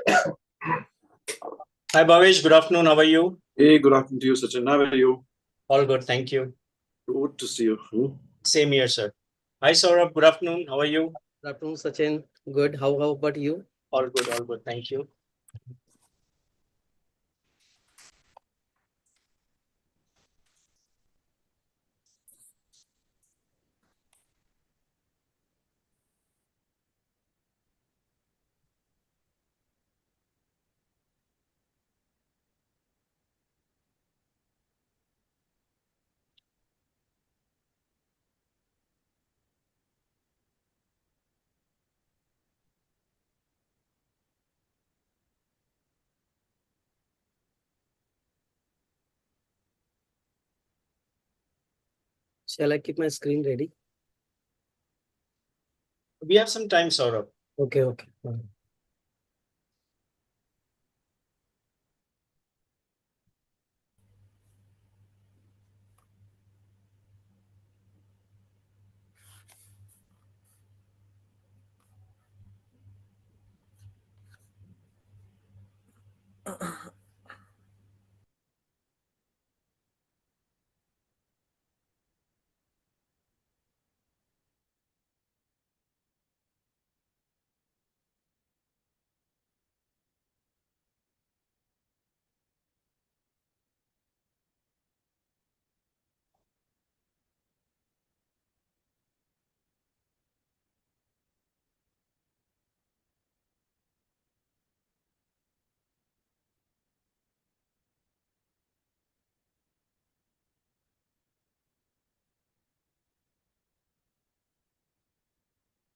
Hi, Bhavesh. Good afternoon. How are you? Hey, good afternoon to you, Sachin. How are you? All good. Thank you. Good to see you. Same here, sir. Hi, Saurabh. Good afternoon. How are you? Good afternoon, Sachin. Good. How about you? All good. All good. Thank you. Shall I keep my screen ready? We have some time, Saurabh. Okay.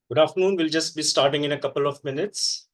Good afternoon. We'll just be starting in a couple of minutes.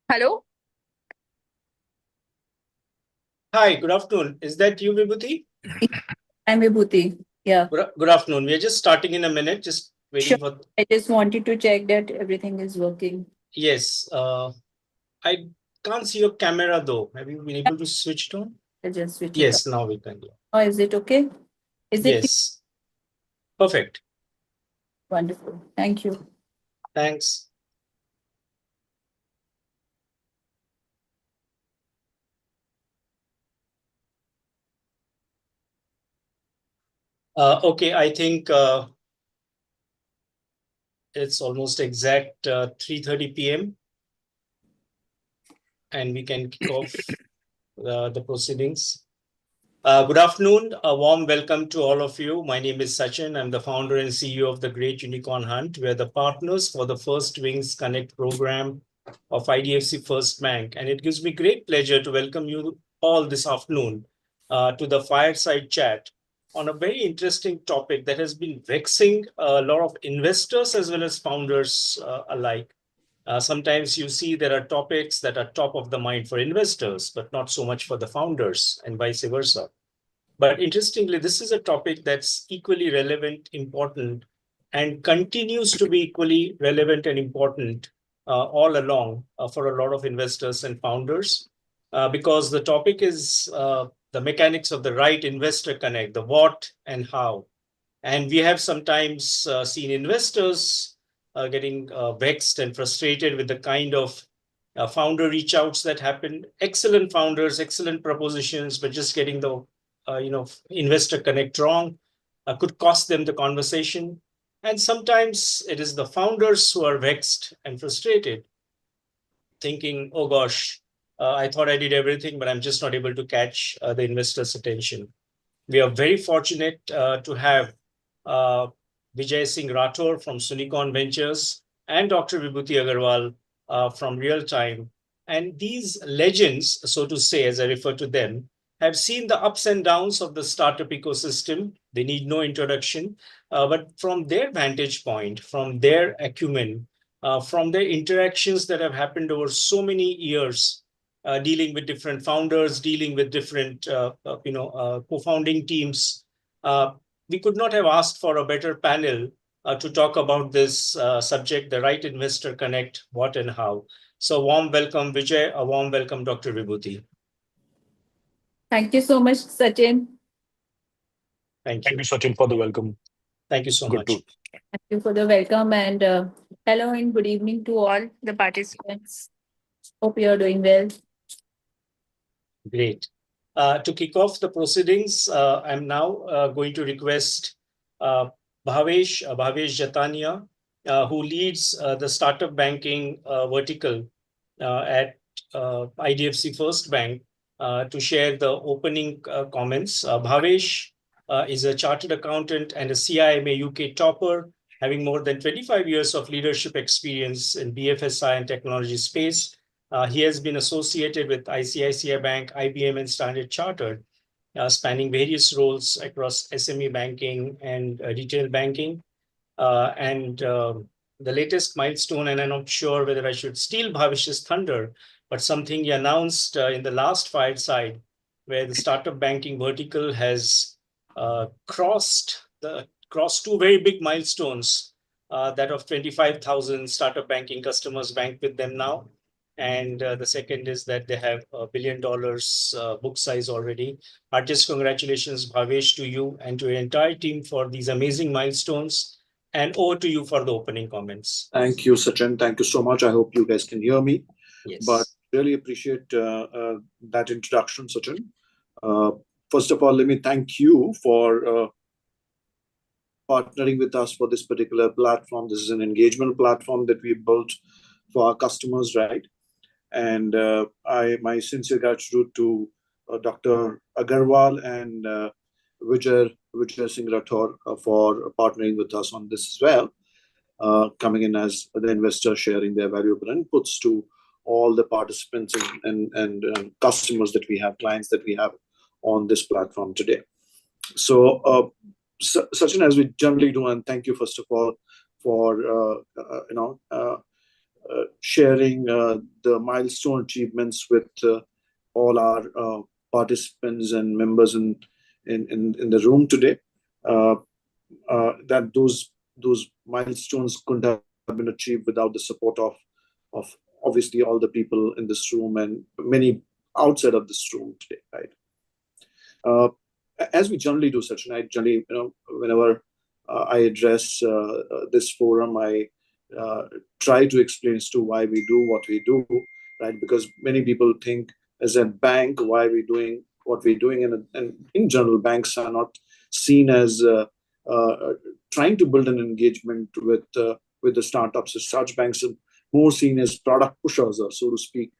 Hello? Hi, good afternoon. Is that you, Vibhuti? I'm Vibhuti. Yeah. Good afternoon. We are just starting in a minute, just waiting for. I just wanted to check that everything is working. Yes. I can't see your camera though. Have you been able to switch it on? I just switch it Yes, off. now we can. Oh, is it okay? Is it Yes. Perfect. wonderful? Thank you. Thanks. Okay, I think it's almost exact 3:30 p.m. and we can kick off the proceedings. Good afternoon. A warm welcome to all of you. My name is Sachin. I'm the founder and CEO of the Great Unicorn Hunt. We're the partners for the First Wings Connect program of IDFC First Bank. And it gives me great pleasure to welcome you all this afternoon to the Fireside Chat, on a very interesting topic that has been vexing a lot of investors as well as founders alike. Sometimes you see there are topics that are top of the mind for investors, but not so much for the founders, and vice versa. But interestingly, this is a topic that's equally relevant, important, and continues to be equally relevant and important all along for a lot of investors and founders, because the topic is the mechanics of the right investor connect, the what and how. And we have sometimes seen investors getting vexed and frustrated with the kind of founder reach outs that happen. Excellent founders, excellent propositions, but just getting the investor connect wrong could cost them the conversation. And sometimes it is the founders who are vexed and frustrated, thinking, "Oh gosh, I thought I did everything, but I'm just not able to catch the investor's attention." We are very fortunate to have uh, Vijay Singh Rathore from Sunicon Ventures and Dr. Vibhuti Agarwal from Real Time. And these legends, so to say, as I refer to them, have seen the ups and downs of the startup ecosystem. They need no introduction. But from their vantage point, from their acumen, from their interactions that have happened over so many years, dealing with different founders, dealing with different co-founding teams. We could not have asked for a better panel to talk about this subject, the right investor connect, what and how. So warm welcome, Vijay. A warm welcome, Dr. Vibhuti. Thank you so much, Sachin. Thank Thank you. you, Sachin, for the welcome. Thank you so Good much. to Thank you for the welcome and hello and good evening to all the participants. Hope you are doing well. Great. To kick off the proceedings, I'm now going to request Bhavesh Jatania, who leads the startup banking vertical at IDFC First Bank, to share the opening comments. Bhavesh is a chartered accountant and a CIMA UK topper, having more than 25 years of leadership experience in BFSI and technology space. He has been associated with ICICI Bank, IBM, and Standard Chartered, spanning various roles across SME banking and retail banking. And the latest milestone, and I'm not sure whether I should steal Bhavish's thunder, but something he announced in the last fireside, where the startup banking vertical has crossed two very big milestones, that of 25,000 startup banking customers banked with them now. And the second is that they have $1 billion book size already. Heartiest congratulations, Bhavesh, to you and to your entire team for these amazing milestones. And over to you for the opening comments. Thank you, Sachin. Thank you so much. I hope you guys can hear me. Yes. But really appreciate that introduction, Sachin. First of all, let me thank you for partnering with us for this particular platform. This is an engagement platform that we built for our customers, right? And my sincere gratitude to Dr. Agarwal and Vijay Singh Rathore for partnering with us on this as well, coming in as the investor, sharing their valuable inputs to all the participants and customers that we have, clients that we have on this platform today. So, Sachin, as we generally do, and thank you first of all for sharing the milestone achievements with all our participants and members in the room today. That those milestones couldn't have been achieved without the support of obviously all the people in this room and many outside of this room today, right? As we generally do, Sachin, I generally, whenever I address this forum, I try to explain as to why we do what we do, right? Because many people think as a bank, why we're doing what we're doing, and in general, banks are not seen as trying to build an engagement with the startups. As such, banks are more seen as product pushers, or so to speak,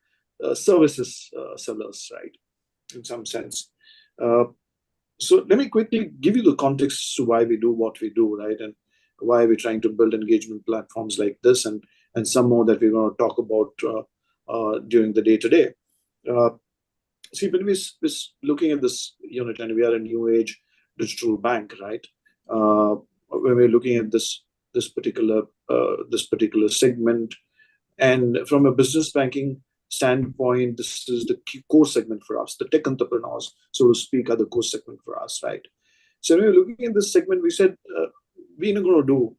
services sellers, right? In some sense. So let me quickly give you the context to why we do what we do, right? And why we're trying to build engagement platforms like this, and some more that we're going to talk about during the day today. See, when we're looking at this unit, and we are a new age digital bank, right? When we're looking at this particular segment, and from a business banking standpoint, this is the key core segment for us. The tech entrepreneurs, so to speak, are the core segment for us, right? So when we're looking at this segment, we said we're not going to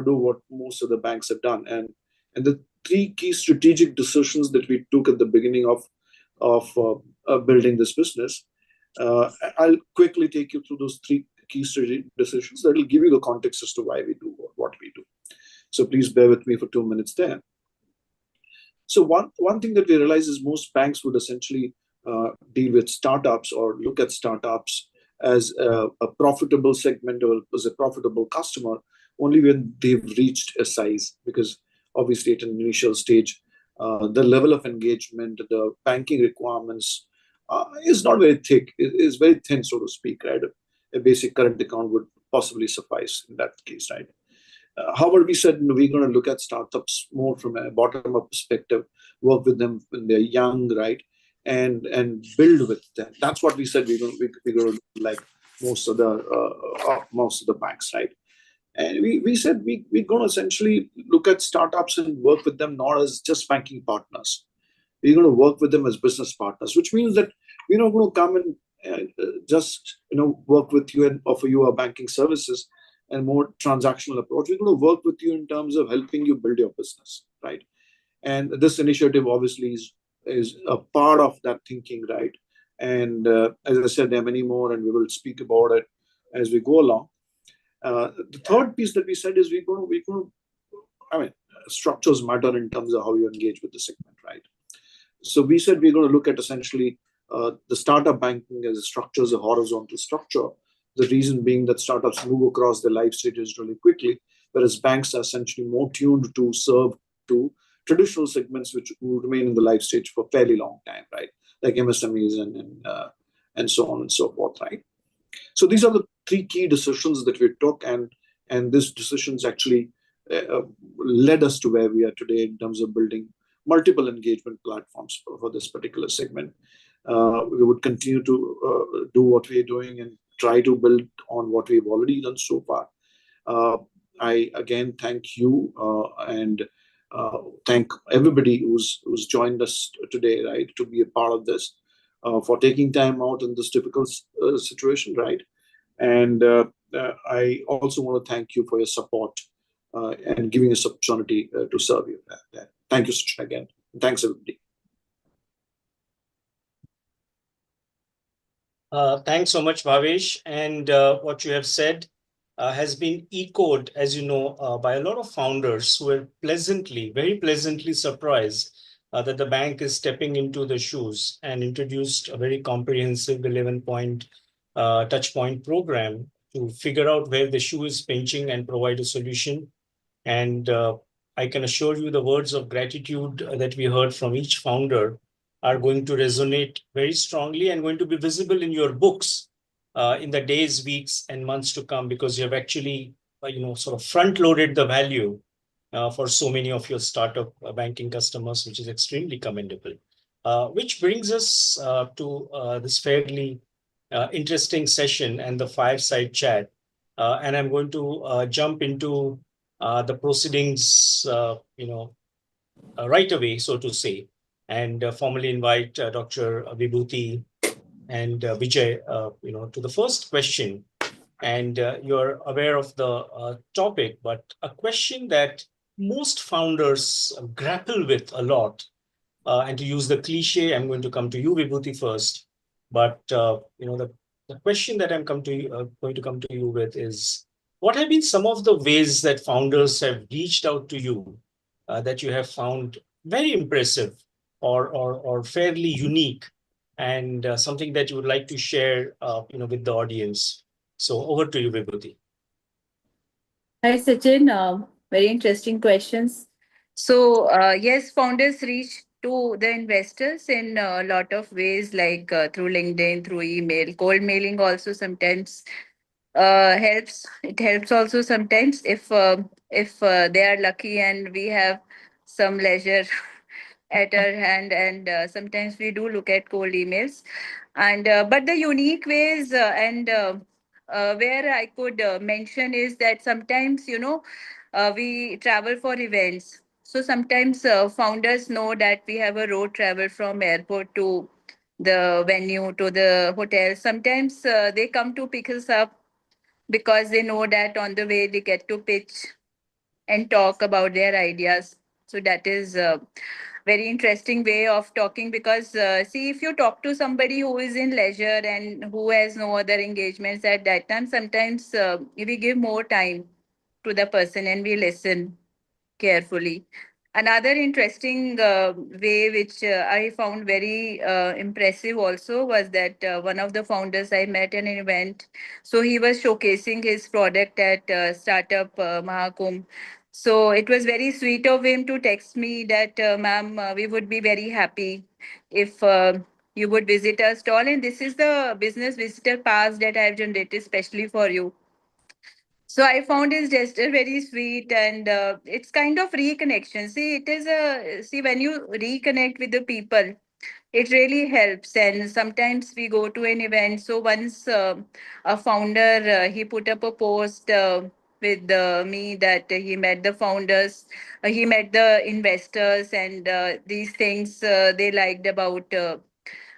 do what most of the banks have done, and the three key strategic decisions that we took at the beginning of building this business. I'll quickly take you through those three key strategic decisions that will give you the context as to why we do what we do. So please bear with me for 2 minutes there. So one thing that we realize is most banks would essentially deal with startups or look at startups as a profitable segment or as a profitable customer only when they've reached a size, because obviously at an initial stage, the level of engagement, the banking requirements is not very thick. It is very thin, so to speak, right? A basic current account would possibly suffice in that case, right? However, we said we're going to look at startups more from a bottom-up perspective, work with them when they're young, right, and build with them. That's what we said we're going to do, like most of the banks, right? And we said we're going to essentially look at startups and work with them not as just banking partners. We're going to work with them as business partners, which means that we're not going to come and just work with you and offer you our banking services and more transactional approach. We're going to work with you in terms of helping you build your business, right? And this initiative obviously is a part of that thinking, right? And as I said, there are many more, and we will speak about it as we go along. The third piece that we said is we're going to, I mean, structures matter in terms of how you engage with the segment, right? So we said we're going to look at essentially the startup banking as a structure, as a horizontal structure. The reason being that startups move across the life stages really quickly, whereas banks are essentially more tuned to serve to traditional segments which will remain in the life stage for a fairly long time, right? Like MSMEs and so on and so forth, right? So these are the three key decisions that we took, and these decisions actually led us to where we are today in terms of building multiple engagement platforms for this particular segment. We would continue to do what we're doing and try to build on what we've already done so far. I again thank you and thank everybody who's joined us today, right, to be a part of this, for taking time out in this difficult situation, right? And I also want to thank you for your support and giving us opportunity to serve you. Thank you, Sachin, again. Thanks, everybody. Thanks so much, Bhavesh. And what you have said has been echoed, as you know, by a lot of founders who were very pleasantly surprised that the bank is stepping into the shoes and introduced a very comprehensive 11-point touch point program to figure out where the shoe is pinching and provide a solution. And I can assure you the words of gratitude that we heard from each founder are going to resonate very strongly and going to be visible in your books in the days, weeks, and months to come, because you have actually, sort of front-loaded the value for so many of your startup banking customers, which is extremely commendable. Which brings us to this fairly interesting session and the fireside chat. And I'm going to jump into the proceedings, right away, so to say, and formally invite Dr. Vibhuti and Vijay, to the first question. And you're aware of the topic, but a question that most founders grapple with a lot. And to use the cliche, I'm going to come to you, Vibhuti, first. But the question that I'm going to come to you with is, what have been some of the ways that founders have reached out to you that you have found very impressive or fairly unique, and something that you would like to share, with the audience? So over to you, Vibhuti. Hi, Sachin. Very interesting questions. So, yes, founders reach to the investors in a lot of ways, like through LinkedIn, through email, cold mailing also sometimes helps. It helps also sometimes if they are lucky and we have some leisure at our hand, and sometimes we do look at cold emails. And but the unique ways and where I could mention is that sometimes, we travel for events. So sometimes founders know that we have a road travel from airport to the venue to the hotel. Sometimes they come to pick us up because they know that on the way they get to pitch and talk about their ideas. So that is a very interesting way of talking because see, if you talk to somebody who is in leisure and who has no other engagements at that time, sometimes we give more time to the person and we listen carefully. Another interesting way, which I found very impressive also, was that one of the founders I met at an event. So he was showcasing his product at Startup Mahakumbh. So it was very sweet of him to text me that, ma'am, we would be very happy if you would visit our stall. And this is the business visitor pass that I have generated specially for you. So I found his gesture very sweet, and it's kind of reconnection. See, it is a see when you reconnect with the people, it really helps. And sometimes we go to an event. So once a founder he put up a post with me that he met the founders, he met the investors, and these things they liked about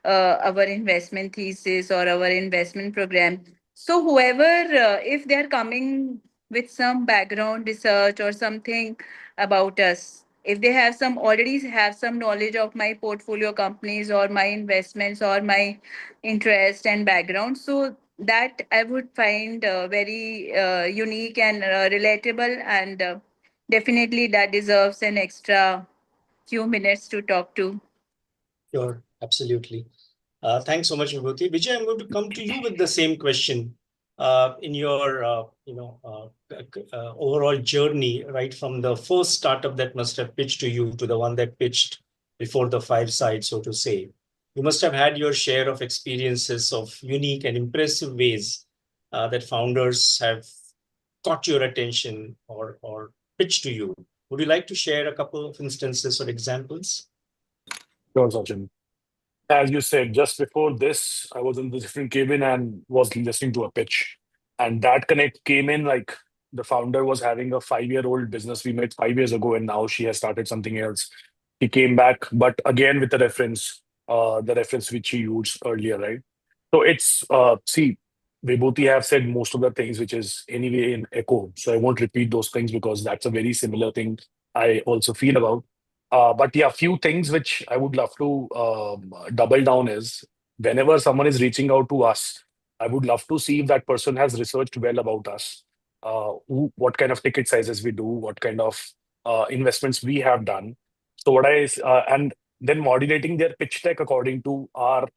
our investment thesis or our investment program. So whoever, if they're coming with some background research or something about us, if they have some already have some knowledge of my portfolio companies or my investments or my interest and background, so that I would find very unique and relatable, and definitely that deserves an extra few minutes to talk to. Sure, absolutely. Thanks so much, Vibhuti. Vijay, I'm going to come to you with the same question. In your, overall journey, right from the first startup that must have pitched to you to the one that pitched before the fireside, so to say, you must have had your share of experiences of unique and impressive ways that founders have caught your attention or pitched to you. Would you like to share a couple of instances or examples? Sure, Sachin. As you said, just before this, I was in the different cabin and was listening to a pitch. And that connect came in like the founder was having a 5-year-old business we met 5 years ago, and now she has started something else. He came back, but again with the reference which he used earlier, right? So it's see, Vibhuti have said most of the things which is anyway in echo. So I won't repeat those things because that's a very similar thing I also feel about. But yeah, few things which I would love to double down is whenever someone is reaching out to us, I would love to see if that person has researched well about us, what kind of ticket sizes we do, what kind of investments we have done. So and then modulating their pitch deck according to our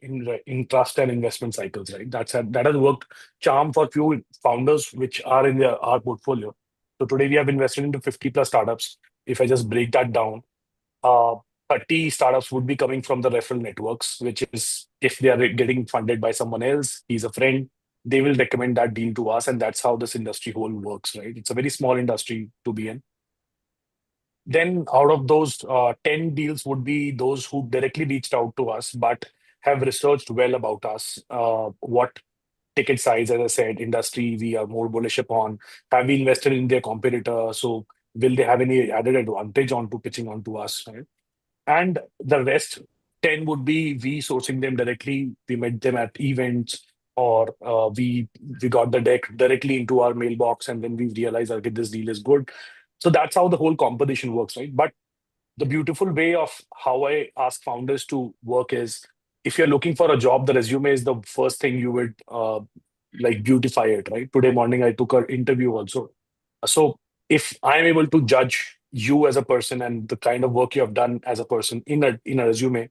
interest and investment cycles, right? That has worked charm for few founders which are in our portfolio. So today we have invested into 50 plus startups. If I just break that down, uh, 30 startups would be coming from the referral networks, which is if they are getting funded by someone else, he's a friend, they will recommend that deal to us. And that's how this industry whole works, right? It's a very small industry to be in. Then out of those 10 deals would be those who directly reached out to us, but have researched well about us. What ticket size, as I said, industry we are more bullish upon. Have we invested in their competitor? So will they have any added advantage onto pitching onto us, right? And the rest 10 would be we sourcing them directly. We met them at events, or we got the deck directly into our mailbox, and then we realized, okay, this deal is good. So that's how the whole composition works, right? But the beautiful way of how I ask founders to work is if you're looking for a job, the resume is the first thing you would like beautify it, right? Today morning, I took an interview also. So if I'm able to judge you as a person and the kind of work you have done as a person in a resume,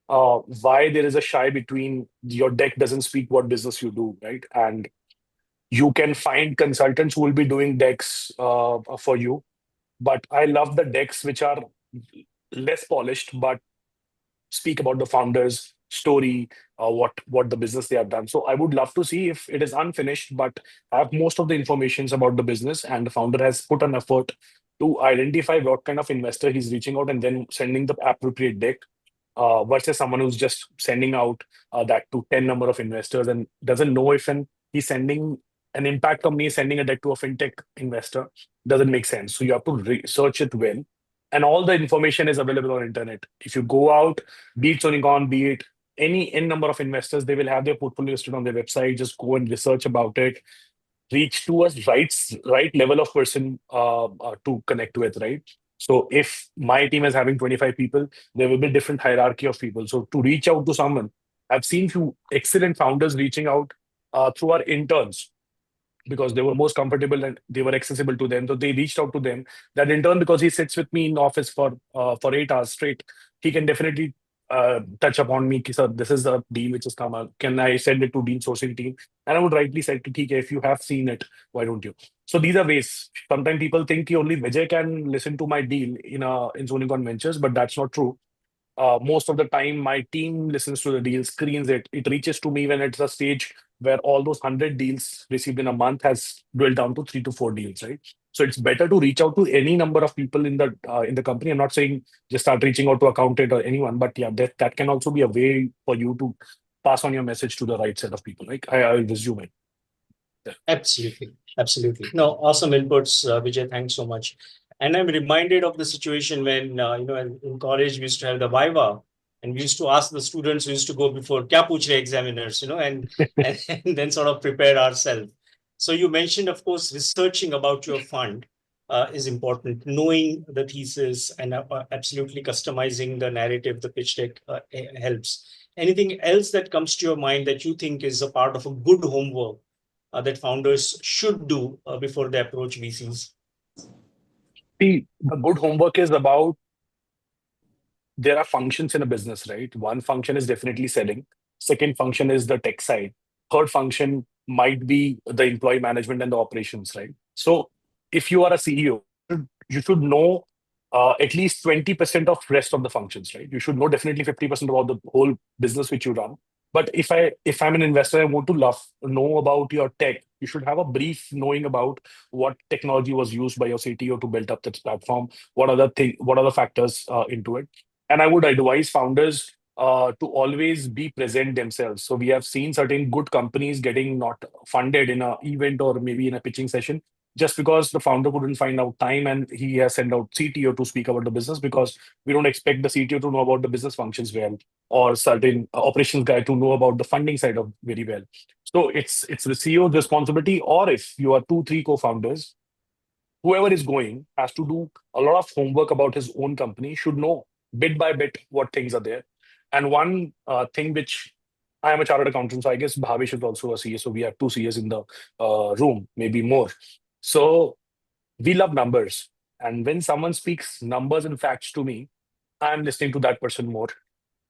why there is a shy between your deck doesn't speak what business you do, right? And you can find consultants who will be doing decks for you. But I love the decks which are less polished, but speak about the founder's story, what the business they have done. So I would love to see if it is unfinished, but have most of the informations about the business, and the founder has put an effort to identify what kind of investor he's reaching out and then sending the appropriate deck. Versus someone who's just sending out that to 10 number of investors and doesn't know if he's sending an impact company is sending a deck to a fintech investor doesn't make sense. So you have to research it well. And all the information is available on internet. If you go out, be it Sonicon, be it any n number of investors, they will have their portfolio listed on their website. Just go and research about it. Reach to a right level of person to connect with, right? So if my team is having 25 people, there will be different hierarchy of people. So to reach out to someone, I've seen few excellent founders reaching out through our interns because they were most comfortable and they were accessible to them. So they reached out to them. That intern, because he sits with me in office for 8 hours straight, he can definitely touch upon me. Ki, sir, this is the deal which has come out. Can I send it to deal sourcing team? And I would rightly say, "Ki, theek hai, if you have seen it, why don't you?" So these are ways. Sometimes people think ki only Vijay can listen to my deal in Sonicorn Ventures, but that's not true. Most of the time my team listens to the deal, screens it reaches to me when it's a stage where all those 100 deals received in a month has dwelled down to 3 to 4 deals, right? So it's better to reach out to any number of people in the company. I'm not saying just start reaching out to accountant or anyone, but yeah, that can also be a way for you to pass on your message to the right set of people. Like I'll resume it. Yeah. Absolutely. Absolutely. No, awesome inputs, Vijay. Thanks so much. And I'm reminded of the situation when, in college, we used to have the Viva and we used to ask the students, we used to go before kya puch rahe examiners, and then sort of prepare ourselves. So you mentioned, of course, researching about your fund is important, knowing the thesis and absolutely customizing the narrative, the pitch deck helps. Anything else that comes to your mind that you think is a part of a good homework that founders should do before they approach VCs? See, the good homework is about there are functions in a business, right? One function is definitely selling. Second function is the tech side. Third function might be the employee management and the operations, right? So if you are a CEO, you should know at least 20% of rest of the functions, right? You should know definitely 50% about the whole business which you run. But if I'm an investor, I want to know about your tech. You should have a brief knowing about what technology was used by your CTO to build up this platform. What are the factors into it? And I would advise founders to always be present themselves. So we have seen certain good companies getting not funded in an event or maybe in a pitching session just because the founder couldn't find out time and he has sent out CTO to speak about the business because we don't expect the CTO to know about the business functions well or certain operations guy to know about the funding side of very well. So it's the CEO's responsibility, or if you are 2, 3 co-founders, whoever is going has to do a lot of homework about his own company, should know bit by bit what things are there. And one thing which I am a chartered accountant, so I guess Bhavesh is also a CA. So we have 2 CAs in the room, maybe more. So we love numbers. And when someone speaks numbers and facts to me, I'm listening to that person more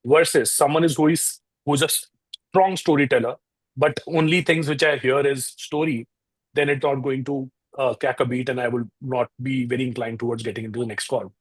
versus someone who's a strong storyteller, but only things which I hear is story, then it's not going to crack a beat, and I will not be very inclined towards getting into the next call.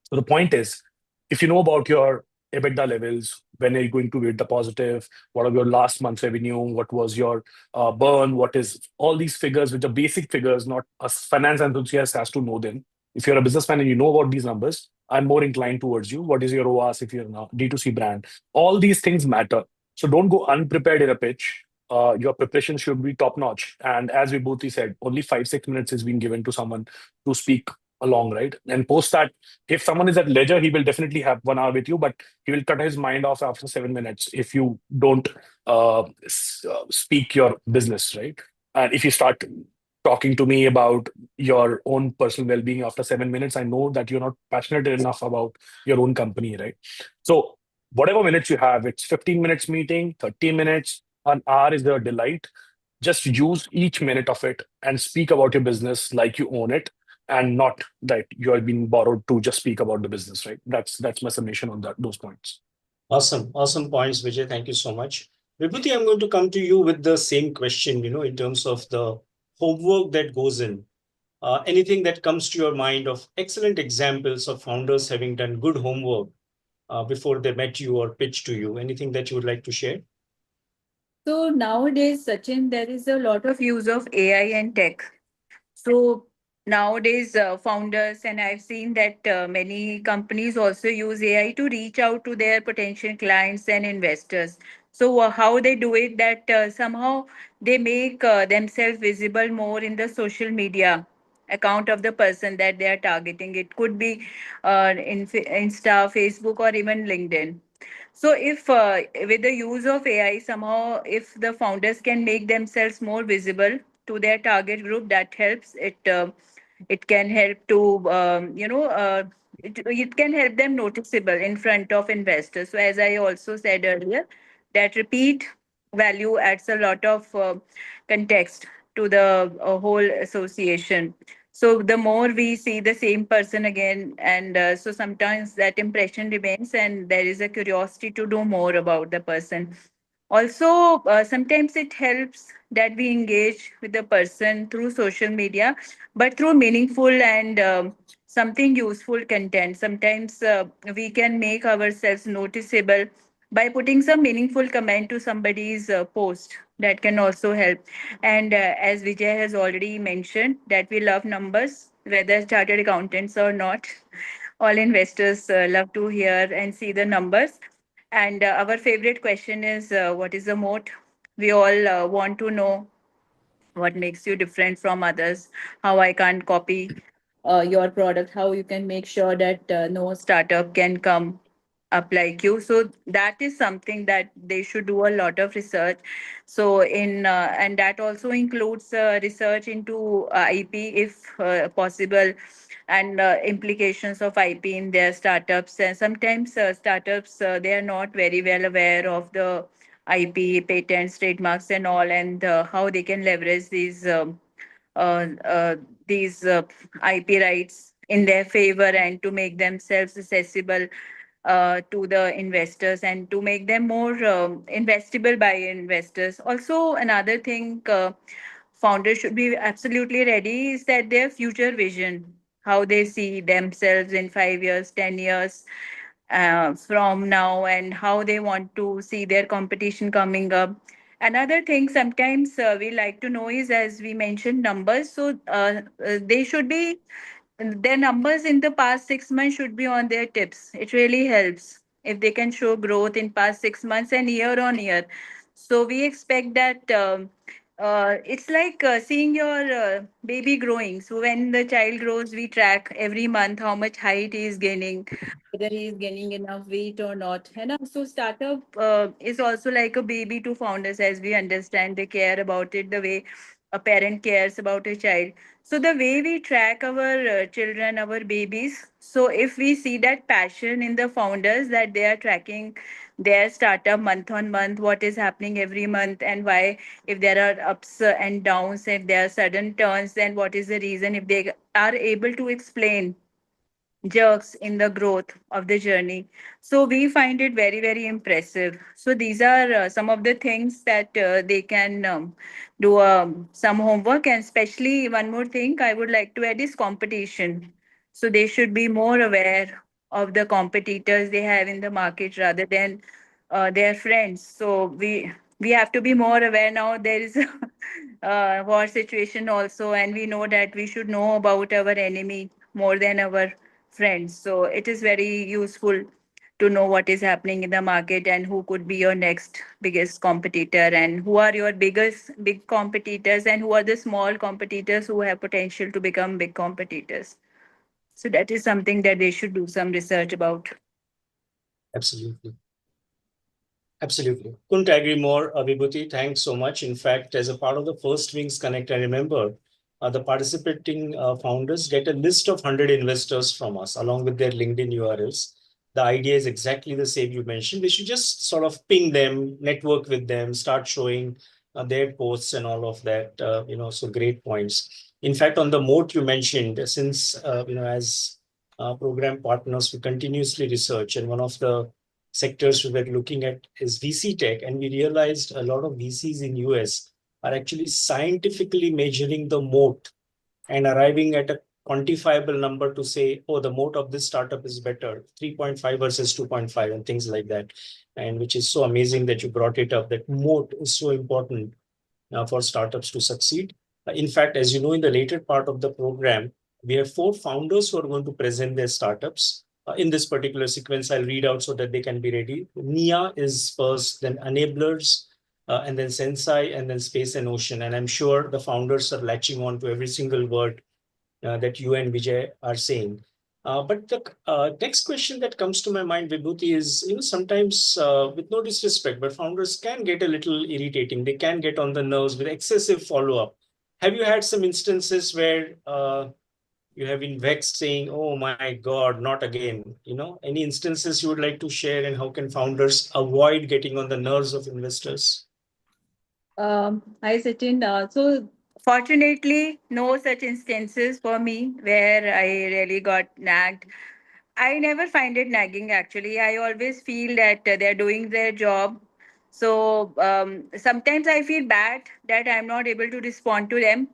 So the point is, if you know about your EBITDA levels, when are you going to hit the positive? What are your last month's revenue? What was your burn? What is all these figures, which are basic figures, not a finance enthusiast has to know them. If you're a businessman and you know about these numbers, I'm more inclined towards you. What is your OAS if you're a D2C brand? All these things matter. So don't go unprepared in a pitch. Your preparation should be top notch. And as we both said, only 5, 6 minutes is being given to someone to speak along, right? And post that, if someone is at leisure, he will definitely have 1 hour with you, but he will cut his mind off after 7 minutes if you don't speak your business, right? And if you start talking to me about your own personal well-being after 7 minutes, I know that you're not passionate enough about your own company, right? So whatever minutes you have, it's 15 minutes meeting, 30 minutes, an hour is the delight. Just use each minute of it and speak about your business like you own it, and not that you are being borrowed to just speak about the business, right? That's my summation on those points. Awesome. Awesome points, Vijay. Thank you so much. Vibhuti, I'm going to come to you with the same question, in terms of the homework that goes in. Anything that comes to your mind of excellent examples of founders having done good homework before they met you or pitched to you? Anything that you would like to share? So nowadays, Sachin, there is a lot of use of AI and tech. So nowadays, founders, and I've seen that many companies also use AI to reach out to their potential clients and investors. So how they do it, that somehow they make themselves visible more in the social media account of the person that they are targeting. It could be in Insta, Facebook, or even LinkedIn. So if with the use of AI, somehow if the founders can make themselves more visible to their target group, that helps. It can help to it can help them noticeable in front of investors. So as I also said earlier, that repeat value adds a lot of context to the whole association. So the more we see the same person again, and so sometimes that impression remains, and there is a curiosity to know more about the person. Also, sometimes it helps that we engage with the person through social media, but through meaningful and something useful content. Sometimes we can make ourselves noticeable by putting some meaningful comment to somebody's post. That can also help. And as Vijay has already mentioned, that we love numbers, whether chartered accountants or not. All investors love to hear and see the numbers. And our favorite question is, what is the moat? We all want to know what makes you different from others, how I can't copy your product, how you can make sure that no startup can come up like you. So that is something that they should do a lot of research. So in and that also includes research into IP if possible, and implications of IP in their startups. And sometimes startups they are not very well aware of the IP, patents, trademarks, and all, and how they can leverage uh, uh, these IP rights in their favor, and to make themselves accessible to the investors, and to make them more investable by investors. Also, another thing founders should be absolutely ready is that their future vision, how they see themselves in 5 years, 10 years from now, and how they want to see their competition coming up. Another thing sometimes we like to know is, as we mentioned, numbers. So they should be, their numbers in the past 6 months should be on their tips. It really helps if they can show growth in past 6 months and year on year. So we expect that it's like seeing your baby growing. So when the child grows, we track every month how much height he is gaining, whether he is gaining enough weight or not. And so startup is also like a baby to founders, as we understand. They care about it the way a parent cares about a child. So the way we track our children, our babies, so if we see that passion in the founders, that they are tracking their startup month on month, what is happening every month, and why, if there are ups and downs, if there are sudden turns, then what is the reason, if they are able to explain jerks in the growth of the journey. So we find it very, very impressive. So these are some of the things that they can do some homework. And especially one more thing I would like to add is competition. So they should be more aware of the competitors they have in the market rather than their friends. So we have to be more aware now. There is a war situation also, and we know that we should know about our enemy more than our friends. So it is very useful to know what is happening in the market, and who could be your next biggest competitor, and who are your biggest big competitors, and who are the small competitors who have potential to become big competitors. So that is something that they should do some research about. Absolutely. Absolutely. Couldn't agree more, Vibhuti. Thanks so much. In fact, as a part of the First Wings Connect, I remember the participating founders get a list of 100 investors from us along with their LinkedIn URLs. The idea is exactly the same you mentioned. We should just sort of ping them, network with them, start showing their posts and all of that. So great points. In fact, on the moat you mentioned, since, as program partners, we continuously research, and one of the sectors we were looking at is VC tech, and we realized a lot of VCs in US are actually scientifically measuring the moat and arriving at a quantifiable number to say, oh, the moat of this startup is better, 3.5 versus 2.5, and things like that. And which is so amazing that you brought it up, that moat is so important for startups to succeed. In fact, as you know, in the later part of the program, we have 4 founders who are going to present their startups. in this particular sequence, I'll read out so that they can be ready. Nia is first, then enablers, and then Sensei, and then space and ocean. And I'm sure the founders are latching on to every single word that you and Vijay are saying. But the next question that comes to my mind, Vibhuti, is, sometimes with no disrespect, but founders can get a little irritating. They can get on the nerves with excessive follow-up. Have you had some instances where you have been vexed saying, oh my God, not again? Any instances you would like to share, and how can founders avoid getting on the nerves of investors? Hi, Sachin. So, fortunately, no such instances for me where I really got nagged. I never find it nagging actually. I always feel that they're doing their job. So sometimes I feel bad that I'm not able to respond to them.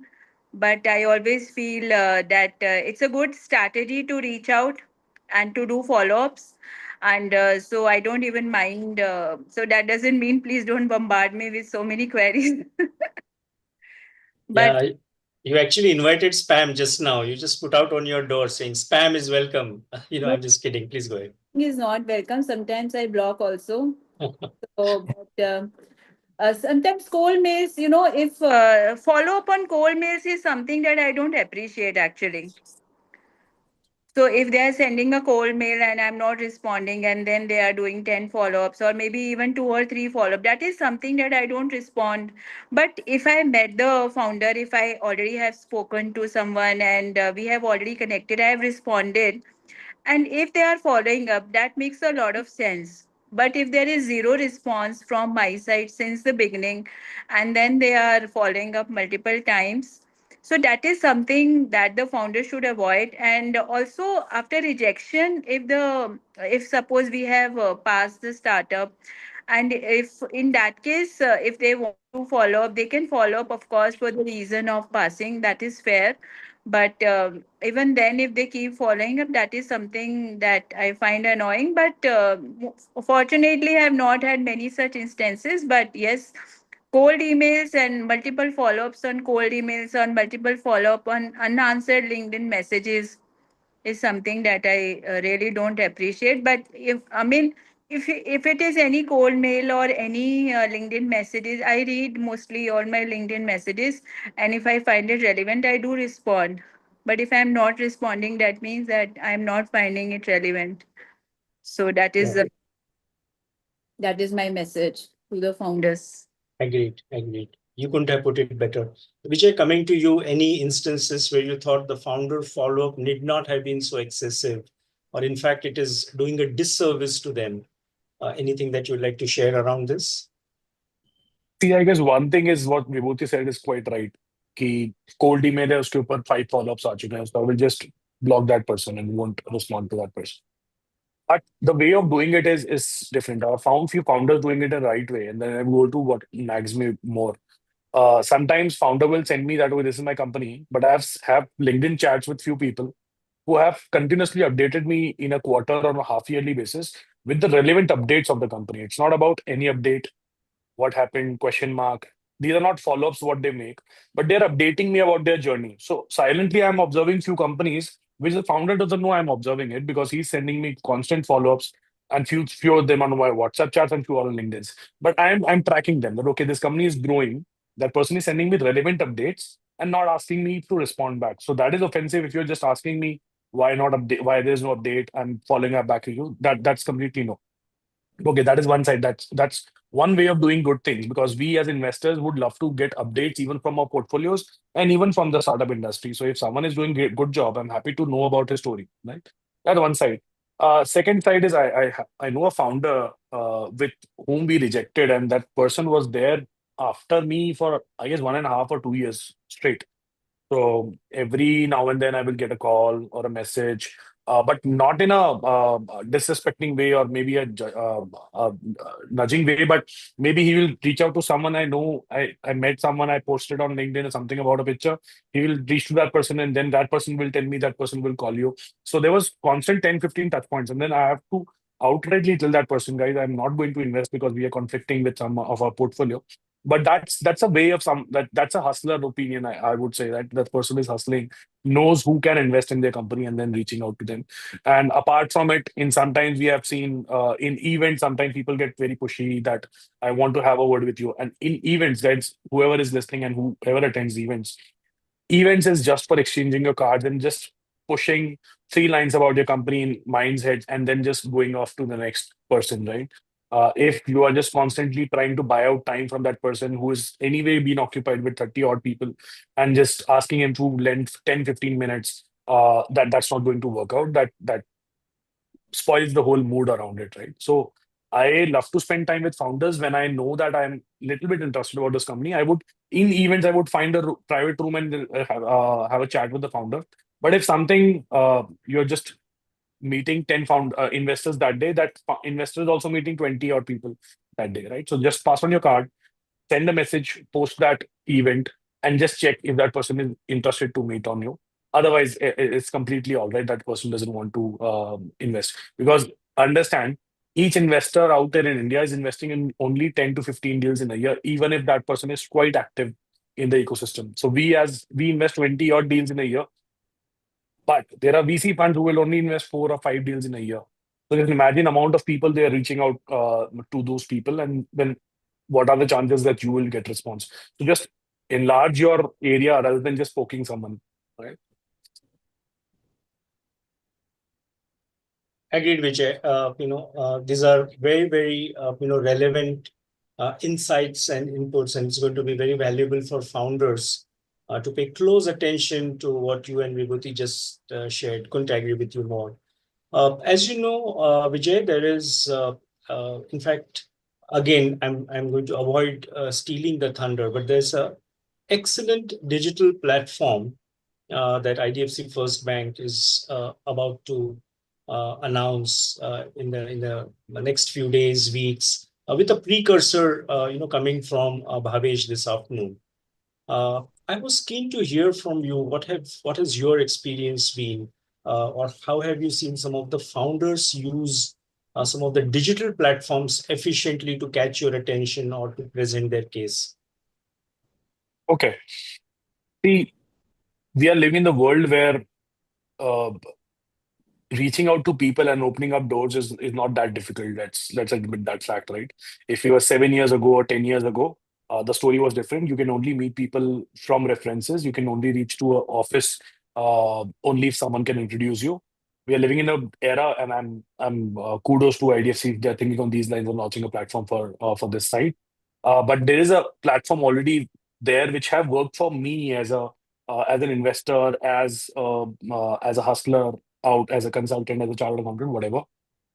But I always feel that it's a good strategy to reach out and to do follow ups. And so I don't even mind. So that doesn't mean please don't bombard me with so many queries. But Yeah, you actually invited spam just now. You just put out on your door saying spam is welcome. no, I'm just kidding. Please go ahead. is not welcome. Sometimes I block also. So, but sometimes cold mails, if follow up on cold mails is something that I don't appreciate actually. So if they are sending a cold mail and I'm not responding, and then they are doing 10 follow-ups or maybe even two or three follow-up, that is something that I don't respond. But if I met the founder, if I already have spoken to someone and we have already connected, I have responded, and if they are following up, that makes a lot of sense. But if there is zero response from my side since the beginning, and then they are following up multiple times, so that is something that the founder should avoid. And also after rejection, if suppose we have passed the startup, and if in that case, if they want to follow up, they can follow up, of course, for the reason of passing. That is fair. But even then, if they keep following up, that is something that I find annoying. But fortunately, I have not had many such instances. But yes, cold emails and multiple follow-ups on cold emails, on multiple follow-up on unanswered LinkedIn messages is something that I really don't appreciate. But if it is any cold mail or any LinkedIn messages, I read mostly all my LinkedIn messages, and if I find it relevant, I do respond. But if I'm not responding, that means that I'm not finding it relevant. So Yeah. that is my message to the founders. Agreed, agreed. You couldn't have put it better. Vijay, coming to you, any instances where you thought the founder follow-up need not have been so excessive, or in fact, it is doing a disservice to them? Anything that you'd like to share around this? See, I guess one thing is what Vibhuti said is quite right. कि cold email है उसके ऊपर 5 follow-ups आ चुके हैं, so I will just block that person and won't respond to that person. But the way of doing it is different. I found few founders doing it the right way, and then I go to what nags me more. Sometimes founder will send me that, oh, this is my company, but I have LinkedIn chats with few people who have continuously updated me in a quarter or a half yearly basis with the relevant updates of the company. It's not about any update, what happened, question mark. These are not follow-ups what they make, but they're updating me about their journey. So silently, I'm observing few companies which the founder doesn't know I'm observing it because he's sending me constant follow-ups and few of them on my WhatsApp chats and few on LinkedIn's. But I'm tracking them that okay, this company is growing. That person is sending me relevant updates and not asking me to respond back. So that is offensive if you're just asking me why not update, why there's no update and following up back to you. That's completely no. Okay, that is one side. That's one way of doing good things because we as investors would love to get updates even from our portfolios and even from the startup industry. So if someone is doing a good job, I'm happy to know about his story. Right, that's one side. Second side is I know a founder with whom we rejected, and that person was there after me for I guess 1.5 or 2 years straight. So every now and then I will get a call or a message, but not in a disrespecting way or maybe a nudging way. But maybe he will reach out to someone I know. I met someone, I posted on LinkedIn or something about a picture. He will reach to that person and then that person will tell me that person will call you. So there was constant 10, 15 touch points. And then I have to outrightly tell that person, guys, I'm not going to invest because we are conflicting with some of our portfolio. But that's a way of that's a hustler opinion. I would say that that person is hustling, knows who can invest in their company and then reaching out to them. And apart from it, in sometimes we have seen in events, sometimes people get very pushy that I want to have a word with you. And in events, guys, whoever is listening and whoever attends events is just for exchanging your cards and just pushing three lines about your company in mind's head and then just going off to the next person, right? If you are just constantly trying to buy out time from that person who is anyway been occupied with 30 odd people and just asking him to lend 10-15 minutes, that's not going to work out. That spoils the whole mood around it, right? So I love to spend time with founders when I know that I'm a little bit interested about this company. I would, in events, I would find a private room and have a chat with the founder. But if something you're just meeting 10 investors that day, that investor is also meeting 20 odd people that day, right? So just pass on your card, send a message, post that event, and just check if that person is interested to meet on you. Otherwise, it's completely all right. That person doesn't want to invest because understand each investor out there in India is investing in only 10 to 15 deals in a year, even if that person is quite active in the ecosystem. So we invest 20 odd deals in a year, but there are VC funds who will only invest 4 or 5 deals in a year. So just imagine amount of people they are reaching out to those people, and then what are the chances that you will get response? So just enlarge your area rather than just poking someone, right? Agreed, Vijay. These are very, very, relevant insights and inputs, and it's going to be very valuable for founders to pay close attention to what you and Vibhuti just shared. Couldn't agree with you more. As you know, Vijay, there is, in fact, again, I'm going to avoid stealing the thunder, but there's a excellent digital platform that IDFC First Bank is about to announce in the next few days, weeks, with a precursor, coming from Bhavesh this afternoon. I was keen to hear from you. What has your experience been, or how have you seen some of the founders use some of the digital platforms efficiently to catch your attention or to present their case? Okay. See, we are living in the world where uh, reaching out to people and opening up doors is not that difficult. Let's admit that fact, right? If you were 7 years ago or 10 years ago, the story was different. You can only meet people from references. You can only reach to an office only if someone can introduce you. We are living in an era, and I'm kudos to IDFC. They're thinking on these lines of launching a platform for this site. But there is a platform already there which have worked for me as an investor, as a hustler out as a consultant, as a chartered accountant, whatever.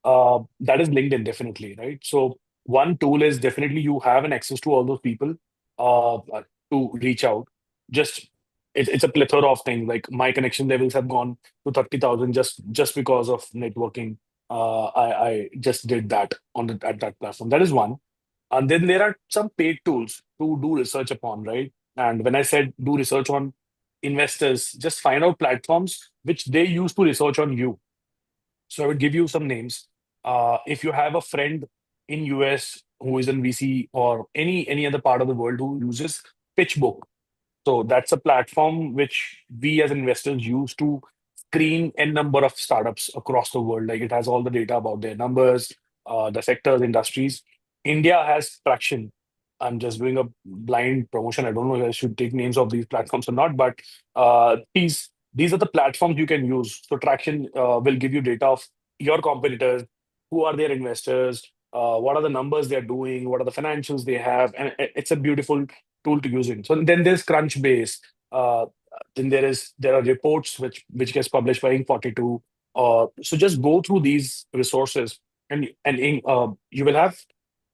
That is LinkedIn, definitely, right? So one tool is definitely you have an access to all those people to reach out. Just it's a plethora of things. Like my connection levels have gone to 30,000 just because of networking. I just did that at that platform. That is one. And then there are some paid tools to do research upon, right? And when I said do research on investors, just find out platforms which they use to research on you. So I would give you some names. If you have a friend in US who is in VC or any other part of the world who uses PitchBook, so that's a platform which we as investors use to screen n number of startups across the world. Like it has all the data about their numbers, the sectors, industries. India has traction. I'm just doing a blind promotion. I don't know if I should take names of these platforms or not, but these are the platforms you can use. So Traction will give you data of your competitors, who are their investors, what are the numbers they're doing, what are the financials they have, and it's a beautiful tool to use it. So then there's Crunchbase. Uh, then there are reports which gets published by Inc 42. So just go through these resources, and you will have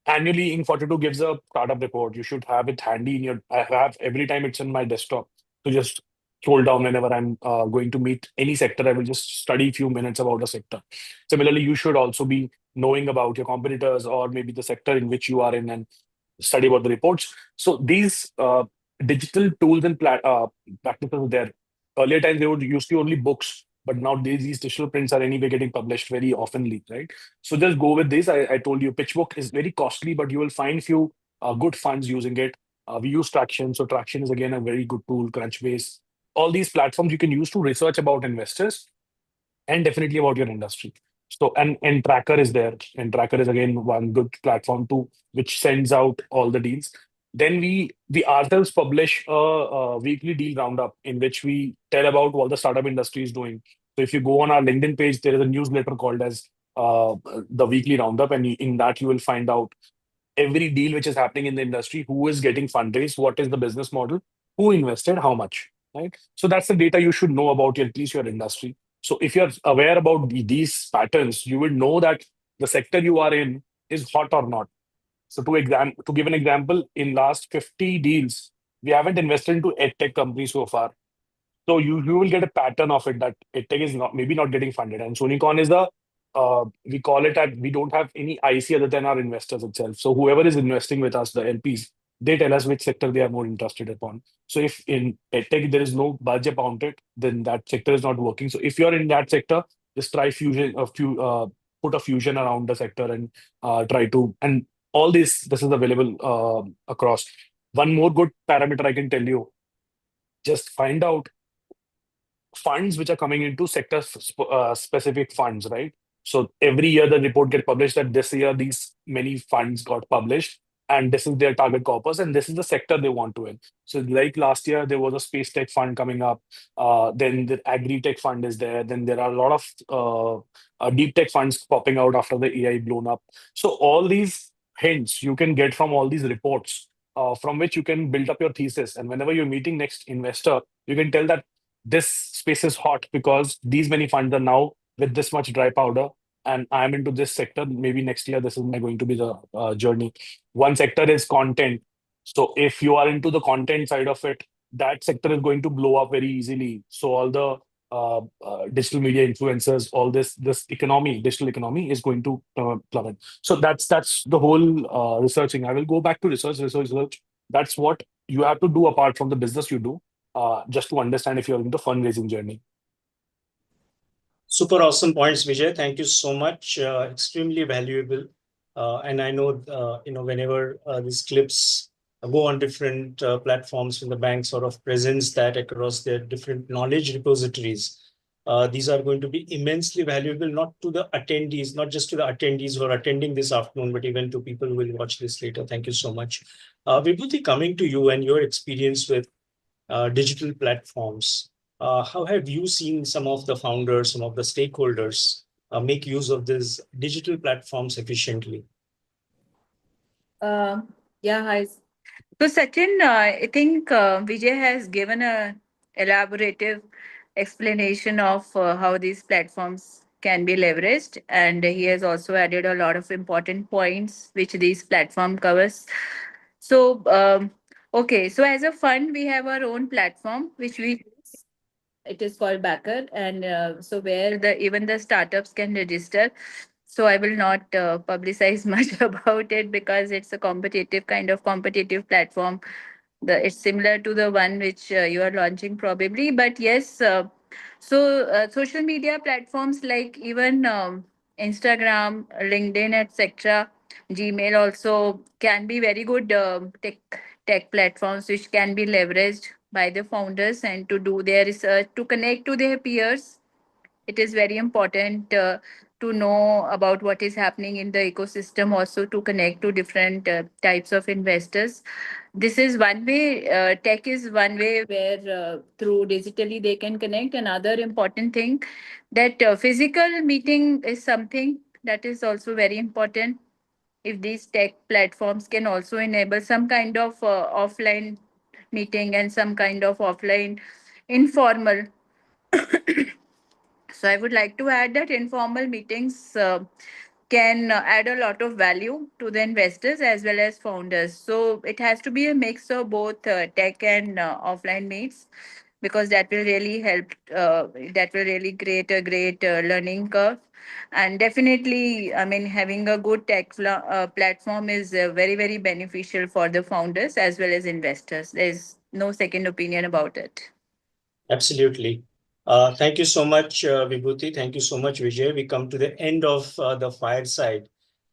annually Inc 42 gives a startup report. You should have it handy in your. I have every time it's in my desktop. So just scroll down whenever I'm going to meet any sector. I will just study a few minutes about a sector. Similarly, you should also be knowing about your competitors or maybe the sector in which you are in and study about the reports. So these digital tools and practices are there. Earlier times they would used to only books. But now these digital prints are anyway getting published very oftenly, right? So just go with this. I told you PitchBook is very costly, but you will find few good funds using it. We use Traction. So Traction is again a very good tool, Crunchbase. All these platforms you can use to research about investors and definitely about your industry. So and Tracker is there, and Tracker is again one good platform too, which sends out all the deals. Then we ourselves publish a weekly deal roundup in which we tell about what the startup industry is doing. So if you go on our LinkedIn page, there is a newsletter called as the weekly roundup, and in that you will find out every deal which is happening in the industry, who is getting fundraised, what is the business model, who invested, how much, right? So that's the data you should know about at least your industry. So if you're aware about these patterns, you will know that the sector you are in is hot or not. So to give an example, in last 50 deals, we haven't invested into edtech companies so far. So you will get a pattern of it that EdTech is not maybe not getting funded. And Sonicon is the we call it that we don't have any IC other than our investors itself. So whoever is investing with us, the LPs, they tell us which sector they are more interested upon. So if in EdTech there is no budget about it, then that sector is not working. So if you're in that sector, just try put a fusion around the sector and try to and all this is available across. One more good parameter I can tell you, just find out funds which are coming into specific funds, right? So every year the report get published that this year these many funds got published, and this is their target corpus, and this is the sector they want to in. So like last year there was a space tech fund coming up, then the agri tech fund is there, then there are a lot of deep tech funds popping out after the AI blown up. So all these hints you can get from all these reports, from which you can build up your thesis, and whenever you're meeting next investor, you can tell that this space is hot because these many funds are now with this much dry powder, and I'm into this sector. Maybe next year this is my going to be the journey. One sector is content. So if you are into the content side of it, that sector is going to blow up very easily. So all the digital media influencers, all this economy, digital economy is going to plummet. So that's the whole researching. I will go back to research. That's what you have to do apart from the business you do, just to understand if you're in the fundraising journey. Super awesome points, Vijay. Thank you so much. Extremely valuable. And I know, whenever these clips go on different platforms, when the bank sort of presents that across their different knowledge repositories, these are going to be immensely valuable, not to the attendees, not just to the attendees who are attending this afternoon, but even to people who will watch this later. Thank you so much. Vibhuti, coming to you and your experience with digital platforms. How have you seen some of the founders, some of the stakeholders make use of these digital platforms efficiently? Yeah, hi. So Sachin, I think Vijay has given a elaborative explanation of how these platforms can be leveraged, and he has also added a lot of important points which these platform covers. So okay, so as a fund, we have our own platform which we use. It is called Backer, and so where the even the startups can register. So I will not publicize much about it because it's a competitive platform. It's similar to the one which you are launching probably, but yes. Social media platforms like even Instagram, LinkedIn, etc., Gmail also can be very good tech platforms which can be leveraged by the founders and to do their research, to connect to their peers. It is very important to know about what is happening in the ecosystem, also to connect to different types of investors. This is one way. Tech is one way where through digitally they can connect. Another important thing, that physical meeting is something that is also very important. If these tech platforms can also enable some kind of offline meeting and some kind of offline informal. So I would like to add that informal meetings can add a lot of value to the investors as well as founders. So it has to be a mix of both tech and offline meets, because that will really help. That will really create a great learning curve. And definitely, I mean, having a good platform is very, very beneficial for the founders as well as investors. There's no second opinion about it. Absolutely. Thank you so much, Vibhuti. Thank you so much, Vijay. We come to the end of the fireside.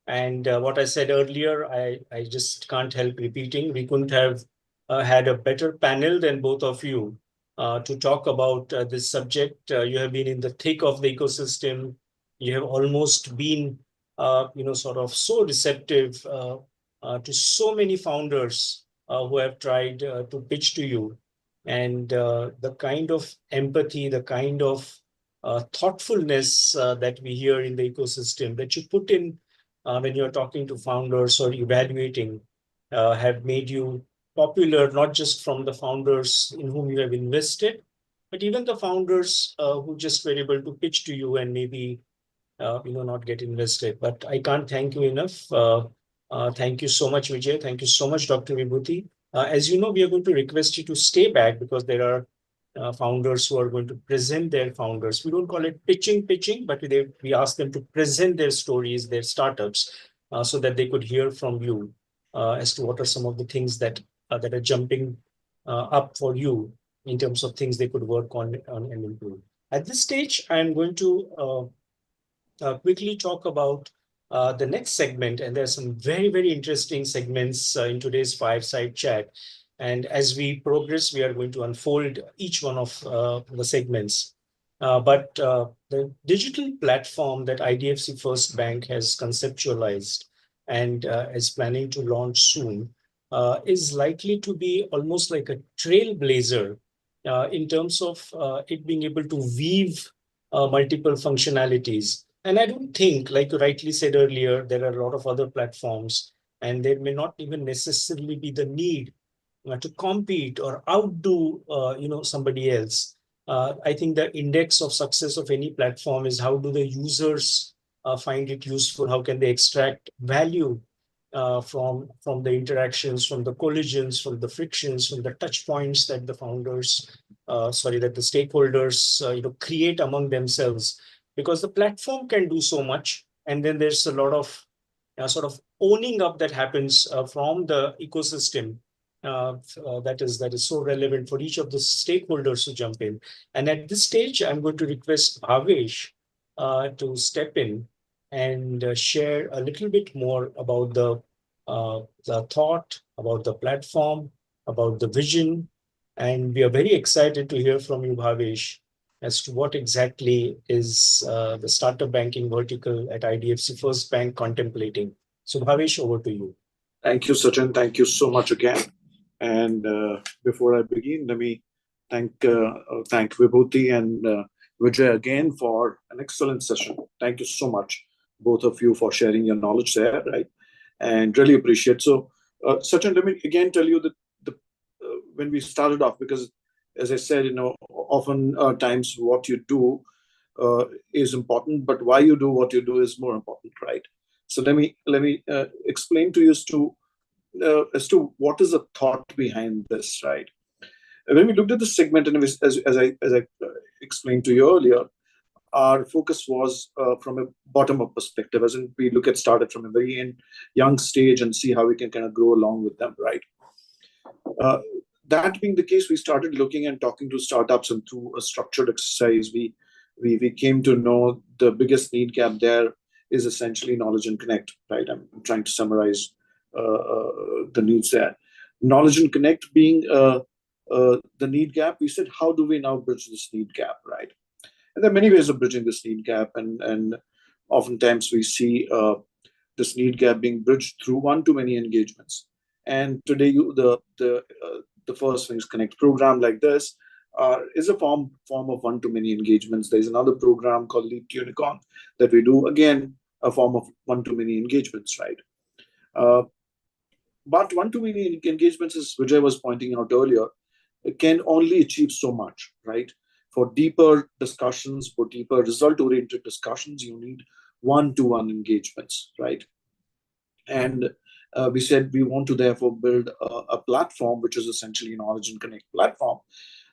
And what I said earlier, I just can't help repeating. We couldn't have had a better panel than both of you to talk about this subject. You have been in the thick of the ecosystem. You have almost been, sort of so receptive to so many founders who have tried to pitch to you. And the kind of empathy, the kind of thoughtfulness that we hear in the ecosystem that you put in when you're talking to founders or evaluating have made you popular, not just from the founders in whom you have invested, but even the founders who just were able to pitch to you and maybe not get invested. But I can't thank you enough. Thank you so much, Vijay. Thank you so much, Dr. Vibhuti. As you know, we are going to request you to stay back because there are founders who are going to present their founders. We don't call it pitching, but we ask them to present their stories, their startups, so that they could hear from you as to what are some of the things that are jumping up for you in terms of things they could work on and improve. At this stage, I'm going to quickly talk about the next segment. And there's some very, very interesting segments in today's fireside chat. And as we progress, we are going to unfold each one of the segments. But the digital platform that IDFC First Bank has conceptualized and is planning to launch soon is likely to be almost like a trailblazer in terms of it being able to weave multiple functionalities. And I don't think, like you rightly said earlier, there are a lot of other platforms, and there may not even necessarily be the need to compete or outdo, somebody else. I think the index of success of any platform is how do the users find it useful? How can they extract value from the interactions, from the collisions, from the frictions, from the touch points that the that the stakeholders, create among themselves, because the platform can do so much. And then there's a lot of sort of owning up that happens from the ecosystem that is so relevant for each of the stakeholders to jump in. And at this stage, I'm going to request Bhavesh to step in and share a little bit more about the thought, about the platform, about the vision. And we are very excited to hear from you, Bhavesh, as to what exactly is the startup banking vertical at IDFC First Bank contemplating. So, Bhavesh, over to you. Thank you, Sachin. Thank you so much again. And before I begin, let me thank Vibhuti and Vijay again for an excellent session. Thank you so much, both of you, for sharing your knowledge there, right? And really appreciate. So, Sachin, let me again tell you that when we started off, because as I said, often times what you do is important, but why you do what you do is more important, right? So let me explain to you as to what is the thought behind this, right? When we looked at the segment, and as I explained to you earlier, our focus was from a bottom-up perspective, as in we look at startups from a very young stage and see how we can kind of grow along with them, right? That being the case, we started looking and talking to startups, and through a structured exercise, we came to know the biggest need gap there is essentially knowledge and connect, right? I'm trying to summarize the needs there. Knowledge and connect being the need gap, we said, how do we now bridge this need gap, right? And there are many ways of bridging this need gap, and oftentimes we see this need gap being bridged through one-to-many engagements. And today, the First Wings Connect program like this is a form of one-to-many engagements. There's another program called Lead to Unicorn that we do, again, a form of one-to-many engagements, right? But one-to-many engagements, as Vijay was pointing out earlier, can only achieve so much, right? For deeper discussions, for deeper result-oriented discussions, you need one-to-one engagements, right? And we said we want to therefore build a platform which is essentially a knowledge and connect platform.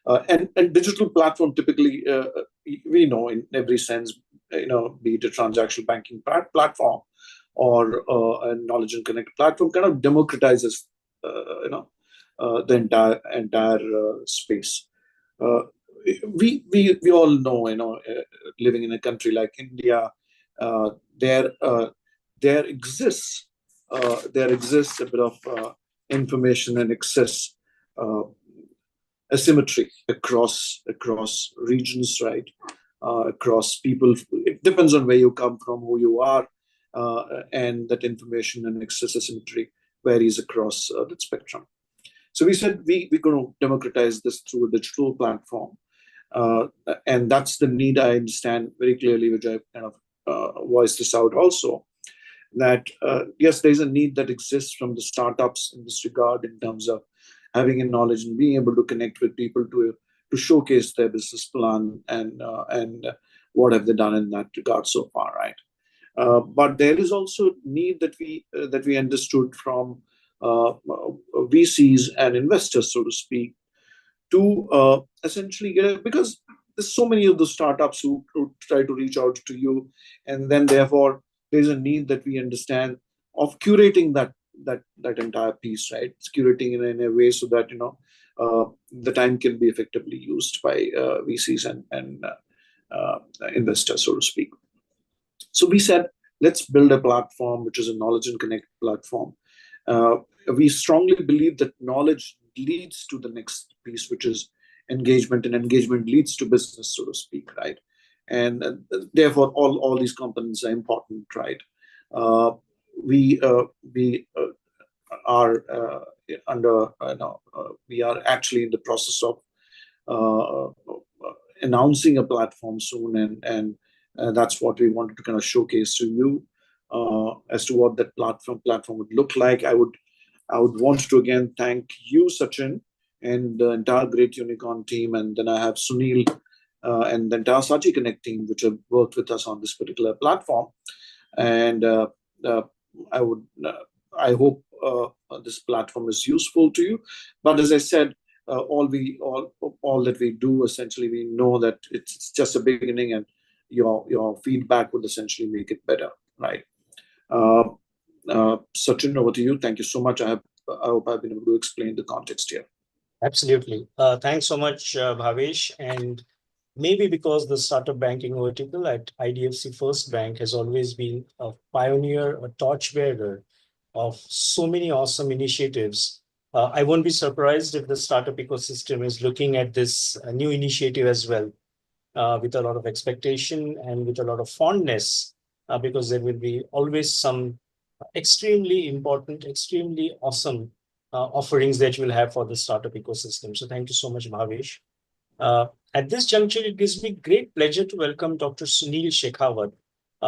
And digital platform typically, we know in every sense, be it a transactional banking platform or a knowledge and connect platform, kind of democratizes, the entire space. we all know, living in a country like India, there exists a bit of information and excess asymmetry across regions, right? Across people. It depends on where you come from, who you are, and that information and excess asymmetry varies across the spectrum. So we said we're going to democratize this through a digital platform. And that's the need I understand very clearly, which I kind of voiced this out also, that yes, there's a need that exists from the startups in this regard in terms of having a knowledge and being able to connect with people to showcase their business plan and what have they done in that regard so far, right? But there is also need that we understood from VCs and investors, so to speak, to essentially get it, because there's so many of the startups who try to reach out to you, and then therefore there's a need that we understand of curating that entire piece, right? It's curating in a way so that the time can be effectively used by VCs and investors, so to speak. So we said, let's build a platform which is a knowledge and connect platform. We strongly believe that knowledge leads to the next piece, which is engagement, and engagement leads to business, so to speak, right? And therefore, all these components are important, right? We are we are actually in the process of announcing a platform soon, and that's what we wanted to kind of showcase to you as to what that platform would look like. I would want to again thank you, Sachin, and the entire Great Unicorn team, and then I have Sunil and the entire Sachi Connect team, which have worked with us on this particular platform. And I hope this platform is useful to you. But as I said, all that we do, essentially, we know that it's just a beginning, and your feedback would essentially make it better, right? Sachin, over to you. Thank you so much. I hope I've been able to explain the context here. Absolutely. Thanks so much, Bhavesh. And maybe because the startup banking vertical at IDFC First Bank has always been a pioneer, a torchbearer of so many awesome initiatives, I won't be surprised if the startup ecosystem is looking at this new initiative as well, with a lot of expectation and with a lot of fondness, because there will be always some extremely important, extremely awesome offerings that you will have for the startup ecosystem. So thank you so much, Bhavesh. At this juncture, it gives me great pleasure to welcome Dr. Sunil Shekhawat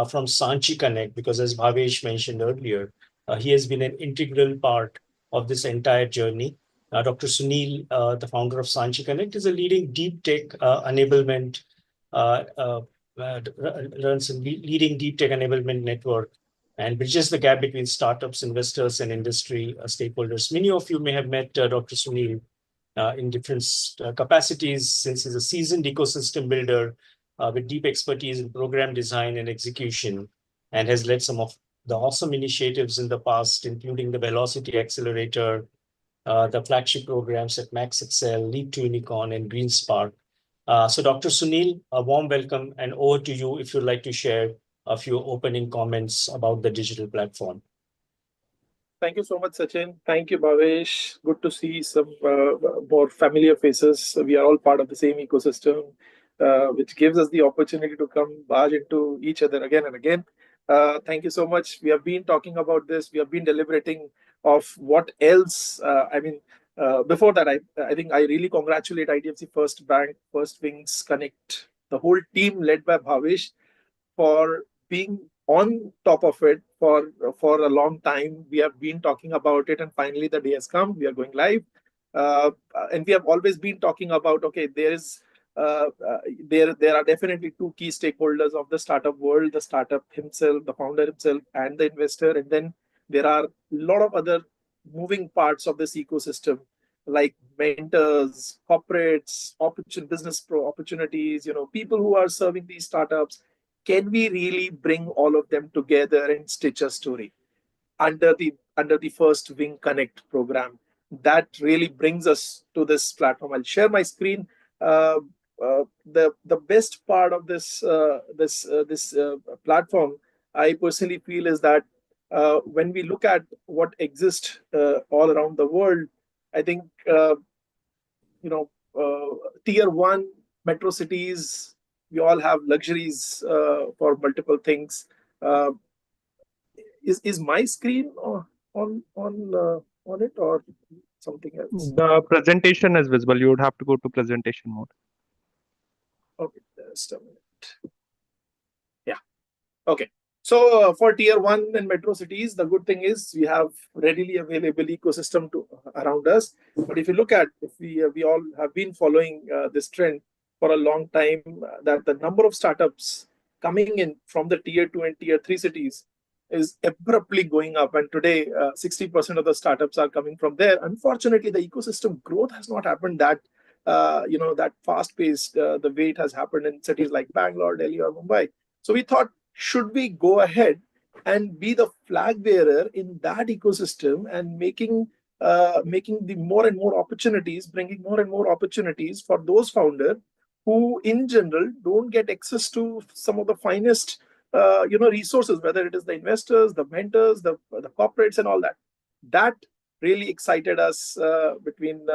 from Sanchi Connect, because as Bhavesh mentioned earlier, he has been an integral part of this entire journey. Dr. Sunil, the founder of Sanchi Connect, is a leading deep tech enablement, runs a leading deep tech enablement network and bridges the gap between startups, investors, and industry stakeholders. Many of you may have met Dr. Sunil in different capacities, since he's a seasoned ecosystem builder with deep expertise in program design and execution, and has led some of the awesome initiatives in the past, including the Velocity Accelerator, the flagship programs at Max Excel, Leap to Unicorn, and Green Spark. So Dr. Sunil, a warm welcome, and over to you if you'd like to share a few opening comments about the digital platform. Thank you so much, Sachin. Thank you, Bhavesh. Good to see some more familiar faces. We are all part of the same ecosystem, which gives us the opportunity to come barge into each other again and again. Thank you so much. We have been talking about this. We have been deliberating of what else. Before that, I think I really congratulate IDFC First Bank, First Wings Connect, the whole team led by Bhavesh, for being on top of it for a long time. We have been talking about it, and finally the day has come. We are going live, and we have always been talking about, okay, there are definitely two key stakeholders of the startup world: the startup himself, the founder himself, and the investor. And then there are a lot of other moving parts of this ecosystem, like mentors, corporates, business opportunities, people who are serving these startups. Can we really bring all of them together and stitch a story under the First Wing Connect program? That really brings us to this platform. I'll share my screen. the best part of this platform, I personally feel, is that when we look at what exists all around the world, I think tier one metro cities, we all have luxuries for multiple things. Uh, is my screen on it or something else? The presentation is visible. You would have to go to presentation mode. Okay, just a minute. Yeah. Okay. So for tier one and metro cities, the good thing is we have readily available ecosystem to around us. But if you look at, if we all have been following this trend for a long time, that the number of startups coming in from the tier two and tier three cities is abruptly going up. And today, 60% of the startups are coming from there. Unfortunately, the ecosystem growth has not happened that that fast paced the way it has happened in cities like Bangalore, Delhi, or Mumbai. So we thought, should we go ahead and be the flag bearer in that ecosystem and making the more and more opportunities, bringing more and more opportunities for those founders who, in general, don't get access to some of the finest resources, whether it is the investors, the mentors, the corporates, and all that. That really excited us between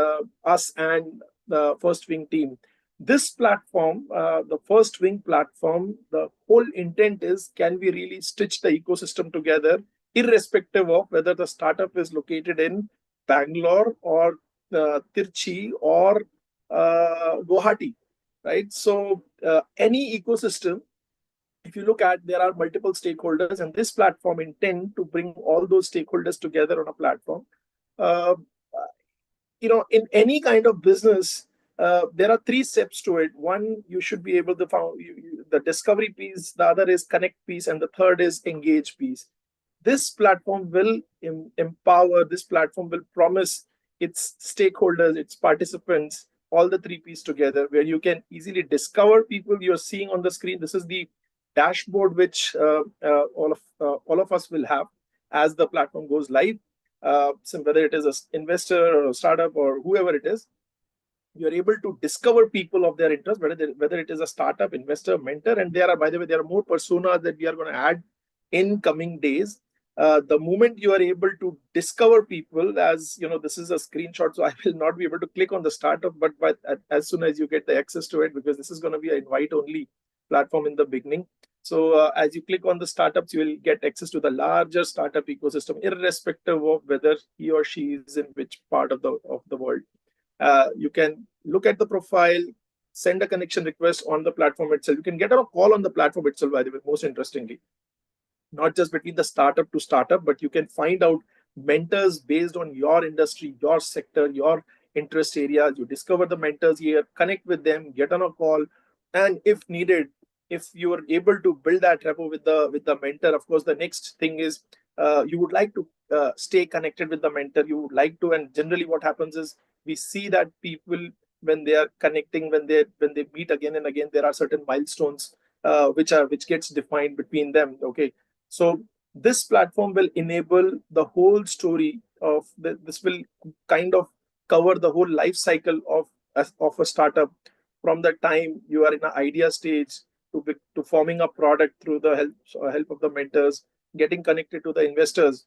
us and the First Wing team. This platform, the First Wing platform, the whole intent is, can we really stitch the ecosystem together, irrespective of whether the startup is located in Bangalore or Tirchi or Guwahati, right? So any ecosystem, if you look at, there are multiple stakeholders, and this platform intend to bring all those stakeholders together on a platform. Uh, in any kind of business, there are three steps to it. One, you should be able to found the discovery piece. The other is connect piece, and the third is engage piece. This platform will empower. This platform will promise its stakeholders, its participants, all the three pieces together, where you can easily discover people you're seeing on the screen. This is the dashboard which all of us will have as the platform goes live. So whether it is an investor or a startup or whoever it is, you're able to discover people of their interest, whether it is a startup, investor, mentor, and by the way, there are more personas that we are going to add in coming days. The moment you are able to discover people, as you know, this is a screenshot, so I will not be able to click on the startup, but as soon as you get the access to it, because this is going to be an invite-only platform in the beginning. So as you click on the startups, you will get access to the larger startup ecosystem, irrespective of whether he or she is in which part of the world. You can look at the profile, send a connection request on the platform itself. You can get a call on the platform itself, by the way, most interestingly. Not just between the startup to startup, but you can find out mentors based on your industry, your sector, your interest areas. You discover the mentors here, connect with them, get on a call, and if needed, if you are able to build that rapport with the mentor, of course, the next thing is you would like to stay connected with the mentor. You would like to, and generally what happens is we see that people, when they are connecting, when they meet again and again, there are certain milestones which gets defined between them. Okay, so this platform will enable the whole story of this will kind of cover the whole life cycle of a startup, from the time you are in an idea stage to forming a product through the help of the mentors, getting connected to the investors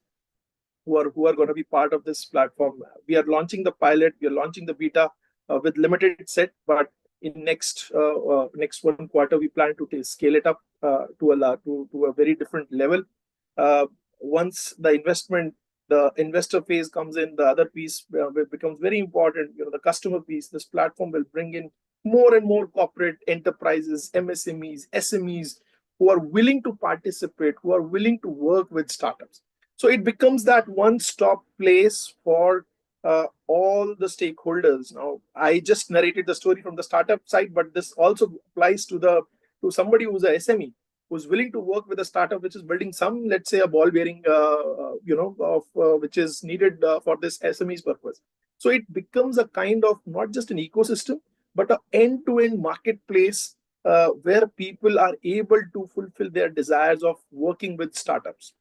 who are going to be part of this platform. We are launching the pilot, we are launching the beta with limited set, but in next 1 quarter we plan to scale it up to a very different level. Once the investor phase comes in, the other piece becomes very important. The customer piece. This platform will bring in more and more corporate enterprises, MSMEs, SMEs, who are willing to participate, who are willing to work with startups. So it becomes that one-stop place for all the stakeholders. Now, I just narrated the story from the startup side, but this also applies to somebody who's a SME, who's willing to work with a startup which is building some, let's say, a ball bearing, which is needed for this SME's purpose. So it becomes a kind of not just an ecosystem, but an end-to-end marketplace where people are able to fulfill their desires of working with startups.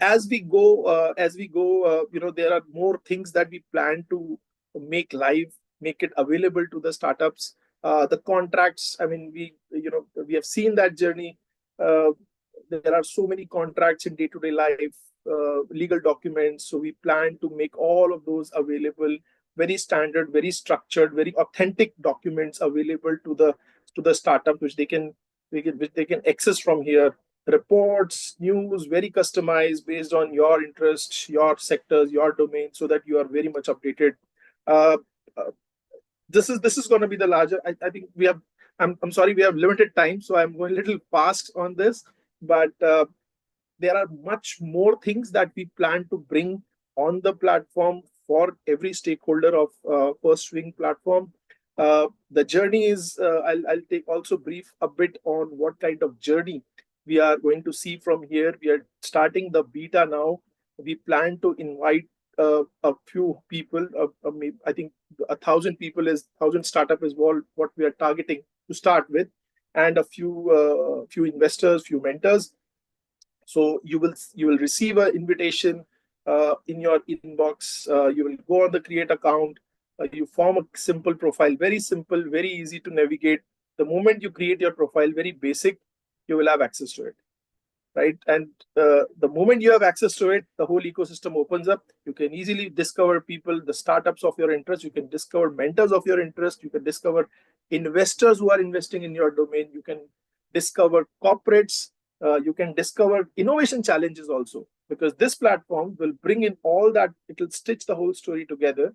As we go, there are more things that we plan to make live make it available to the startups. The contracts, I mean, we have seen that journey. There are so many contracts in day-to-day life, legal documents. So we plan to make all of those available, very standard, very structured, very authentic documents available to the startup, which they can access from here. Reports, news, very customized based on your interests, your sectors, your domain, so that you are very much updated. Uh, uh, this is going to be the larger. I think we have. I'm sorry, we have limited time, so I'm going a little fast on this. But there are much more things that we plan to bring on the platform for every stakeholder of First Swing platform. The journey is, I'll take also brief a bit on what kind of journey we are going to see from here. We are starting the beta now. We plan to invite a few people. I think 1,000 people is 1,000 startup is what we are targeting to start with, and a few investors, few mentors. So you will receive an invitation in your inbox. You will go on the create account. You form a simple profile, very simple, very easy to navigate. The moment you create your profile, very basic, you will have access to it, right? And the moment you have access to it, the whole ecosystem opens up. You can easily discover people, the startups of your interest. You can discover mentors of your interest. You can discover investors who are investing in your domain. You can discover corporates. You can discover innovation challenges also, because this platform will bring in all that. It will stitch the whole story together.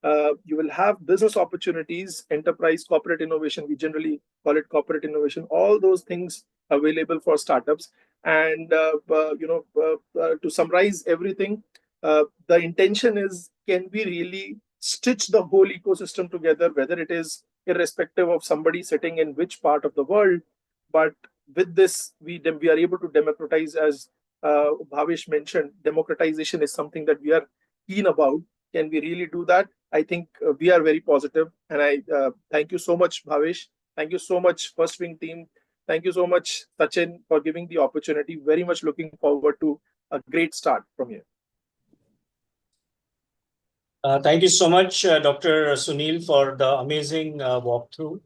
You will have business opportunities, enterprise, corporate innovation. We generally call it corporate innovation. All those things available for startups. And to summarize everything, the intention is, can we really stitch the whole ecosystem together, whether it is irrespective of somebody sitting in which part of the world. But with this, we are able to democratize, as Bhavesh mentioned. Democratization is something that we are keen about. Can we really do that? I think we are very positive. And I thank you so much, Bhavesh. Thank you so much, First Wing team. Thank you so much, Sachin, for giving the opportunity. Very much looking forward to a great start from here. Thank you so much, Dr. Sunil, for the amazing walkthrough.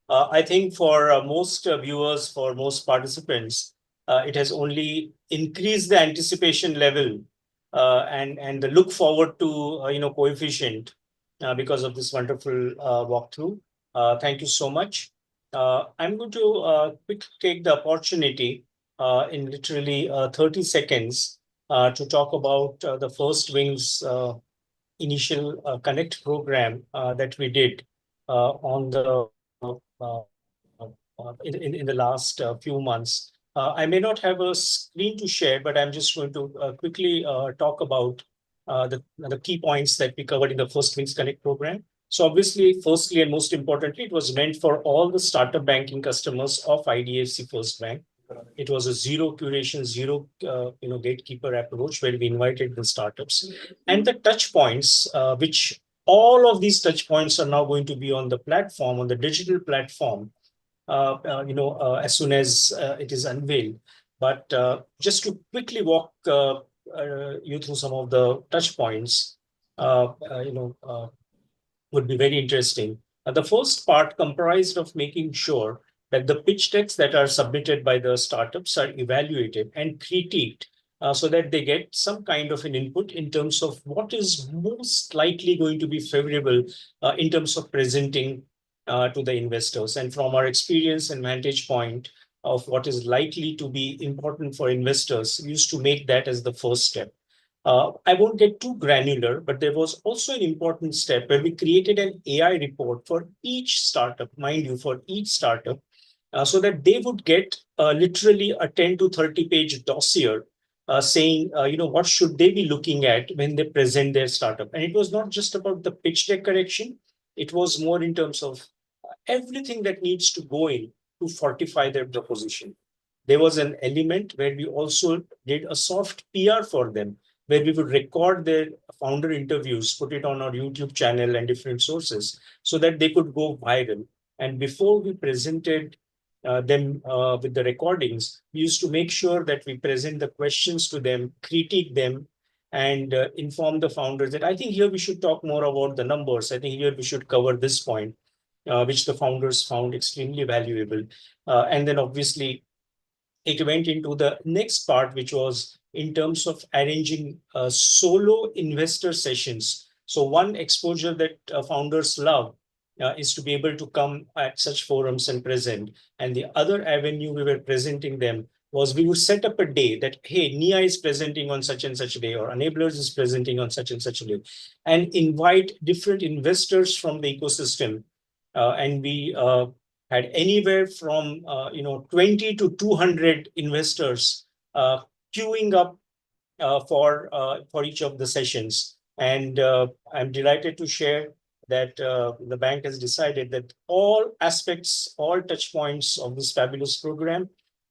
I think for most viewers, for most participants, it has only increased the anticipation level and the look forward to coefficient because of this wonderful walkthrough. Thank you so much. I'm going to quickly take the opportunity in literally 30 seconds to talk about the First Wings initial Connect program that we did on the in the last few months. I may not have a screen to share, but I'm just going to quickly talk about the key points that we covered in the First Wings Connect program. So obviously, firstly and most importantly, it was meant for all the startup banking customers of IDFC First Bank. It was a zero curation, zero gatekeeper approach where we invited the startups and the touch points, which all of these touch points are now going to be on the platform, on the digital platform, as soon as it is unveiled. But just to quickly walk you through some of the touch points, would be very interesting. The first part comprised of making sure that the pitch decks that are submitted by the startups are evaluated and critiqued so that they get some kind of an input in terms of what is most likely going to be favorable in terms of presenting to the investors. And from our experience and vantage point of what is likely to be important for investors, we used to make that as the first step. I won't get too granular, but there was also an important step where we created an AI report for each startup, mind you, for each startup, so that they would get literally a 10 to 30 page dossier saying, what should they be looking at when they present their startup. And it was not just about the pitch deck correction. It was more in terms of everything that needs to go in to fortify their proposition. There was an element where we also did a soft PR for them, where we would record their founder interviews, put it on our YouTube channel and different sources so that they could go viral. And before we presented them with the recordings, we used to make sure that we present the questions to them, critique them, and inform the founders that I think here we should talk more about the numbers. I think here we should cover this point, which the founders found extremely valuable. And then obviously it went into the next part, which was in terms of arranging solo investor sessions. So one exposure that founders love is to be able to come at such forums and present. And the other avenue we were presenting them was we would set up a day that, hey, NIA is presenting on such and such a day, or Enablers is presenting on such and such a day, and invite different investors from the ecosystem. And we had anywhere from 20 to 200 investors queuing up for each of the sessions. And I'm delighted to share that the bank has decided that all aspects, all touch points of this fabulous program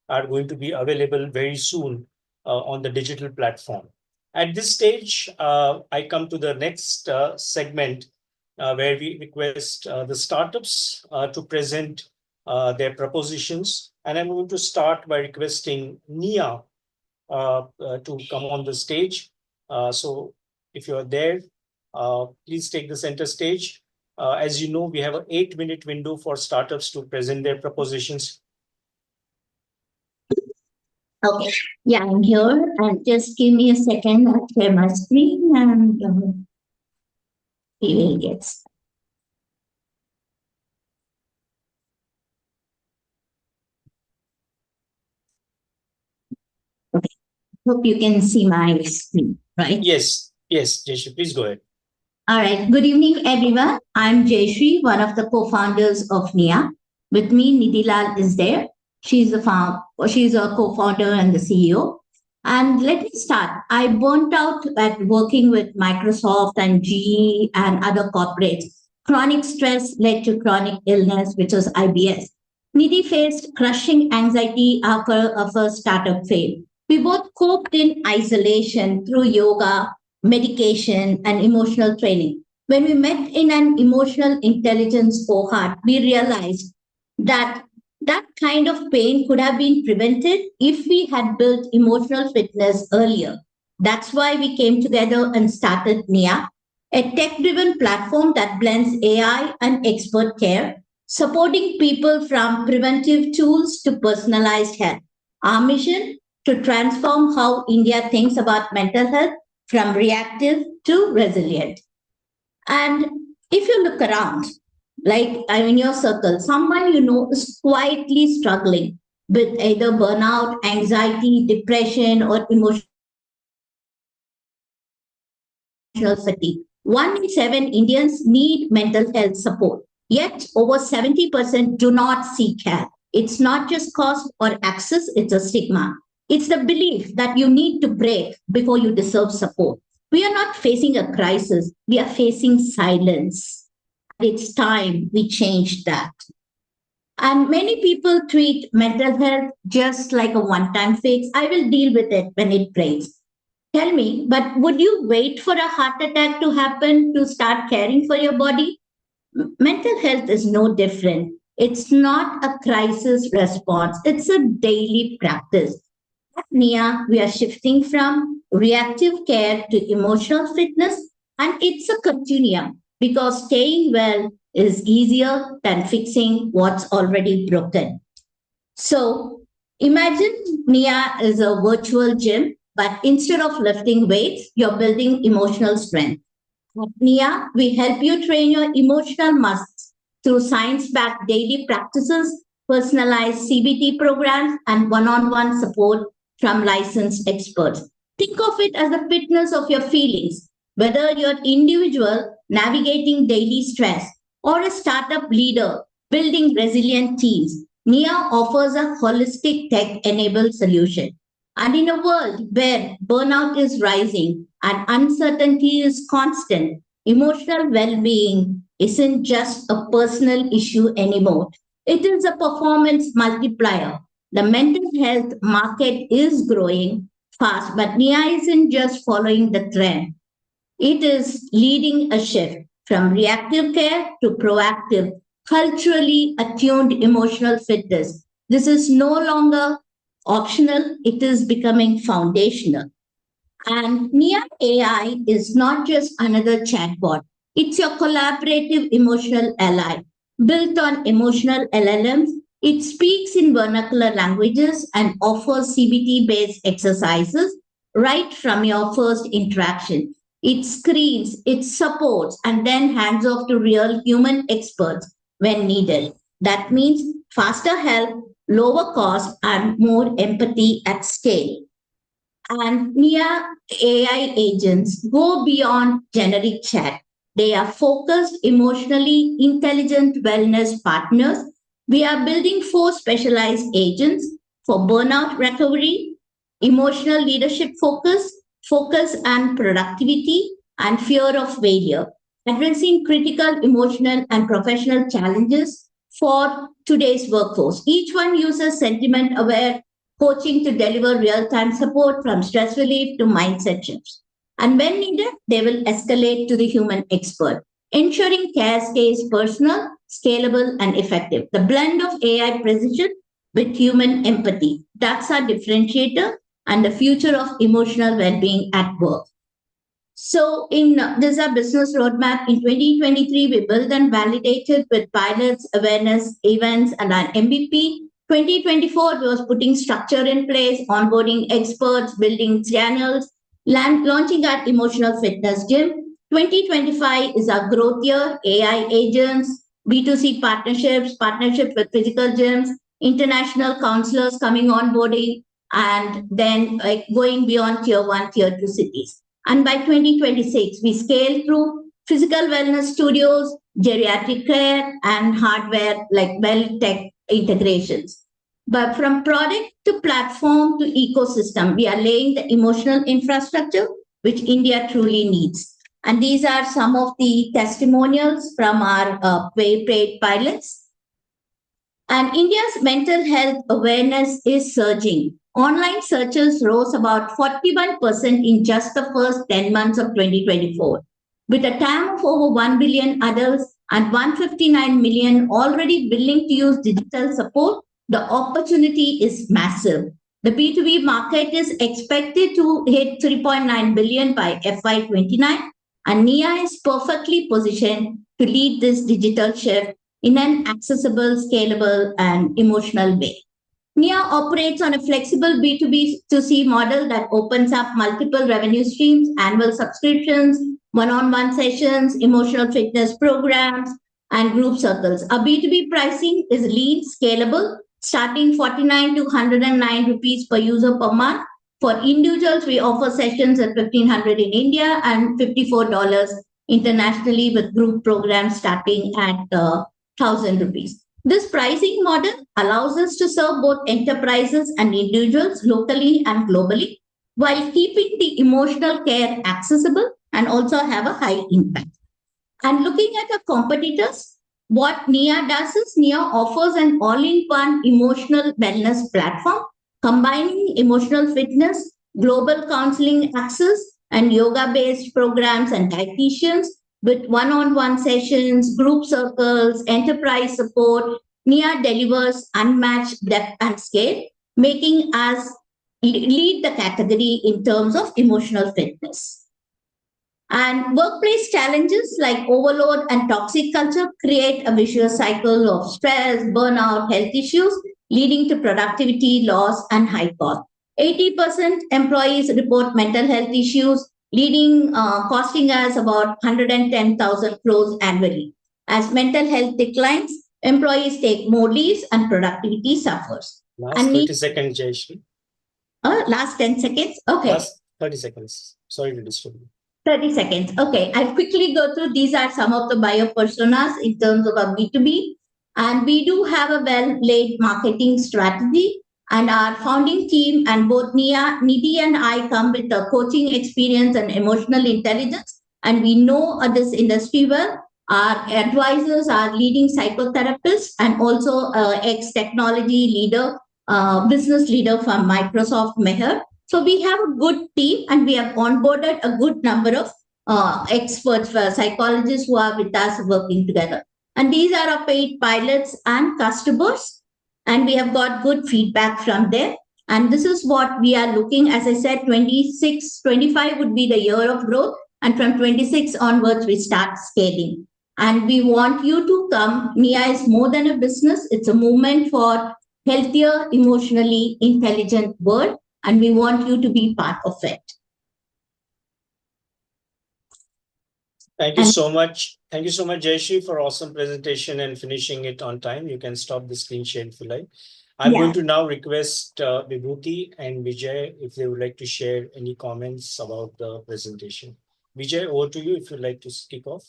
are going to be available very soon on the digital platform. At this stage, I come to the next segment where we request the startups to present their propositions. And I'm going to start by requesting Nia to come on the stage. So if you're there, please take the center stage. As you know, we have an 8-minute window for startups to present their propositions. Okay, yeah, I'm here. And just give me a second. I'll share my screen and we will get started. Okay, hope you can see my screen, right? Yes, Jayshree, please go ahead. All right. Good evening, everyone. I'm Jayshree, one of the co-founders of NIA. With me, Nidhi is there. She's a co-founder and the CEO. And let me start. I burnt out at working with Microsoft and GE and other corporates. Chronic stress led to chronic illness, which was IBS. Nidhi faced crushing anxiety after a first startup failed. We both coped in isolation through yoga, medication, and emotional training. When we met in an emotional intelligence cohort, we realized that that kind of pain could have been prevented if we had built emotional fitness earlier. That's why we came together and started NIA, a tech-driven platform that blends AI and expert care, supporting people from preventive tools to personalized health. Our mission to transform how India thinks about mental health from reactive to resilient. And if you look around, like I'm in your circle, someone you know is quietly struggling with either burnout, anxiety, depression, or emotional fatigue. 1 in 7 Indians need mental health support, yet over 70% do not seek help. It's not just cost or access, it's a stigma. It's the belief that you need to break before you deserve support. We are not facing a crisis, we are facing silence. It's time we change that. And many people treat mental health just like a one-time fix. I will deal with it when it breaks. Tell me, but would you wait for a heart attack to happen to start caring for your body? Mental health is no different. It's not a crisis response, it's a daily practice. At NIA, we are shifting from reactive care to emotional fitness, and it's a continuum because staying well is easier than fixing what's already broken. So imagine NIA is a virtual gym, but instead of lifting weights, you're building emotional strength. At NIA, we help you train your emotional muscles through science-backed daily practices, personalized CBT programs, and one-on-one support from licensed experts. Think of it as the fitness of your feelings, whether you're an individual navigating daily stress or a startup leader building resilient teams. NIA offers a holistic tech-enabled solution. And in a world where burnout is rising and uncertainty is constant, emotional well-being isn't just a personal issue anymore. It is a performance multiplier. The mental health market is growing fast, but NIA isn't just following the trend. It is leading a shift from reactive care to proactive, culturally attuned emotional fitness. This is no longer optional, it is becoming foundational. And Nia AI is not just another chatbot. It's your collaborative emotional ally. Built on emotional LLMs, it speaks in vernacular languages and offers CBT-based exercises right from your first interaction. It screens, it supports, and then hands off to real human experts when needed. That means faster help, lower cost, and more empathy at scale. And Nia AI agents go beyond generic chat. They are focused, emotionally intelligent wellness partners. We are building 4 specialized agents for burnout recovery, emotional leadership focus and productivity, and fear of failure, addressing critical emotional and professional challenges for today's workforce. Each one uses sentiment aware coaching to deliver real time support from stress relief to mindset shifts. And when needed, they will escalate to the human expert, ensuring care stays personal, scalable, and effective. The blend of AI precision with human empathy. That's our differentiator and the future of emotional well being at work. So, in this is our business roadmap. In 2023, we built and validated with pilots, awareness, events, and an MVP. 2024 was putting structure in place, onboarding experts, building channels, launching our emotional fitness gym. 2025 is our growth year, AI agents, B2C partnerships, partnership with physical gyms, international counselors coming onboarding, and then going beyond tier 1, tier 2 cities. And by 2026, we scale through physical wellness studios, geriatric care, and hardware like tech integrations. But from product to platform to ecosystem, we are laying the emotional infrastructure which India truly needs. And these are some of the testimonials from our paid pilots. And India's mental health awareness is surging. Online searches rose about 41% in just the first 10 months of 2024. With a TAM of over 1 billion adults and 159 million already willing to use digital support, the opportunity is massive. The B2B market is expected to hit 3.9 billion by FY29, and NIA is perfectly positioned to lead this digital shift in an accessible, scalable, and emotional way. NIA operates on a flexible B2B2C model that opens up multiple revenue streams, annual subscriptions, one-on-one sessions, emotional fitness programs, and group circles. Our B2B pricing is lean, scalable, starting 49 to 109 rupees per user per month. For individuals, we offer sessions at 1,500 in India and $54 internationally, with group programs starting at 1,000 rupees. This pricing model allows us to serve both enterprises and individuals locally and globally, while keeping the emotional care accessible and also have a high impact. And looking at our competitors, what NIA does is NIA offers an all-in-one emotional wellness platform, combining emotional fitness, global counseling access, and yoga-based programs and dietitians with one-on-one sessions, group circles, enterprise support. NIA delivers unmatched depth and scale, making us lead the category in terms of emotional fitness. And workplace challenges like overload and toxic culture create a vicious cycle of stress, burnout, health issues, leading to productivity loss and high cost. 80% employees report mental health issues, costing us about 110,000 crores annually. As mental health declines, employees take more leaves and productivity suffers. Last 30 seconds, Jayashree. Last 10 seconds? Okay. Last 30 seconds. Sorry to disturb you. 30 seconds. Okay, I'll quickly go through. These are some of the buyer personas in terms of our B2B. And we do have a well-laid marketing strategy. And our founding team and both Nidhi and I come with the coaching experience and emotional intelligence. And we know this industry well. Our advisors are leading psychotherapists and also ex-technology leader, business leader from Microsoft Meher. So we have a good team and we have onboarded a good number of experts, psychologists who are with us working together. And these are our paid pilots and customers. And we have got good feedback from them. And this is what we are looking, as I said, 26, 25 would be the year of growth. And from 26 onwards, we start scaling. And we want you to come. Nia is more than a business. It's a movement for healthier, emotionally intelligent world. And we want you to be part of it. Thank you so much. Thank you so much, Jayashree, for awesome presentation and finishing it on time. You can stop the screen share if you like. I'm going to now request Vibhuti and Vijay if they would like to share any comments about the presentation. Vijay, over to you if you'd like to kick off.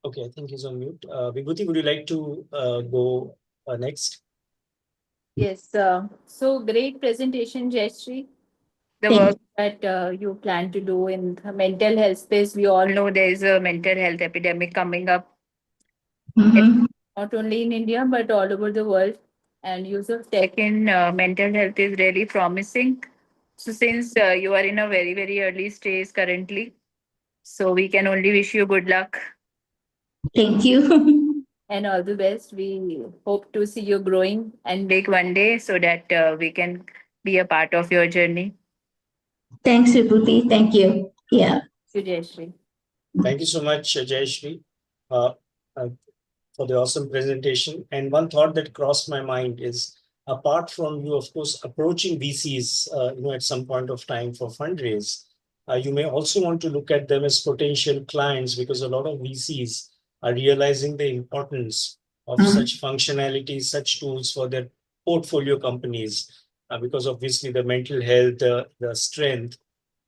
Okay, I think he's on mute. Vibhuti, would you like to go next? Yes. So great presentation, Jayashree. The Thank work that you plan to do in the mental health space. We all know there is a mental health epidemic coming up, Mhm. not only in India, but all over the world. And use of tech in mental health is really promising. So since you are in a very, very early stage currently, so we can only wish you good luck Thank you. and all the best. We hope to see you growing and big one day so that we can be a part of your journey. Thanks, Vibhuti. Thank you. Yeah. Thank you, Jayashree. Thank you so much, Jayashree, uh, uh, for the awesome presentation. And one thought that crossed my mind is, apart from you, of course, approaching VCs, at some point of time for fundraise, you may also want to look at them as potential clients, because a lot of VCs are realizing the importance of such functionalities, such tools for their portfolio companies, because obviously the mental health, the strength,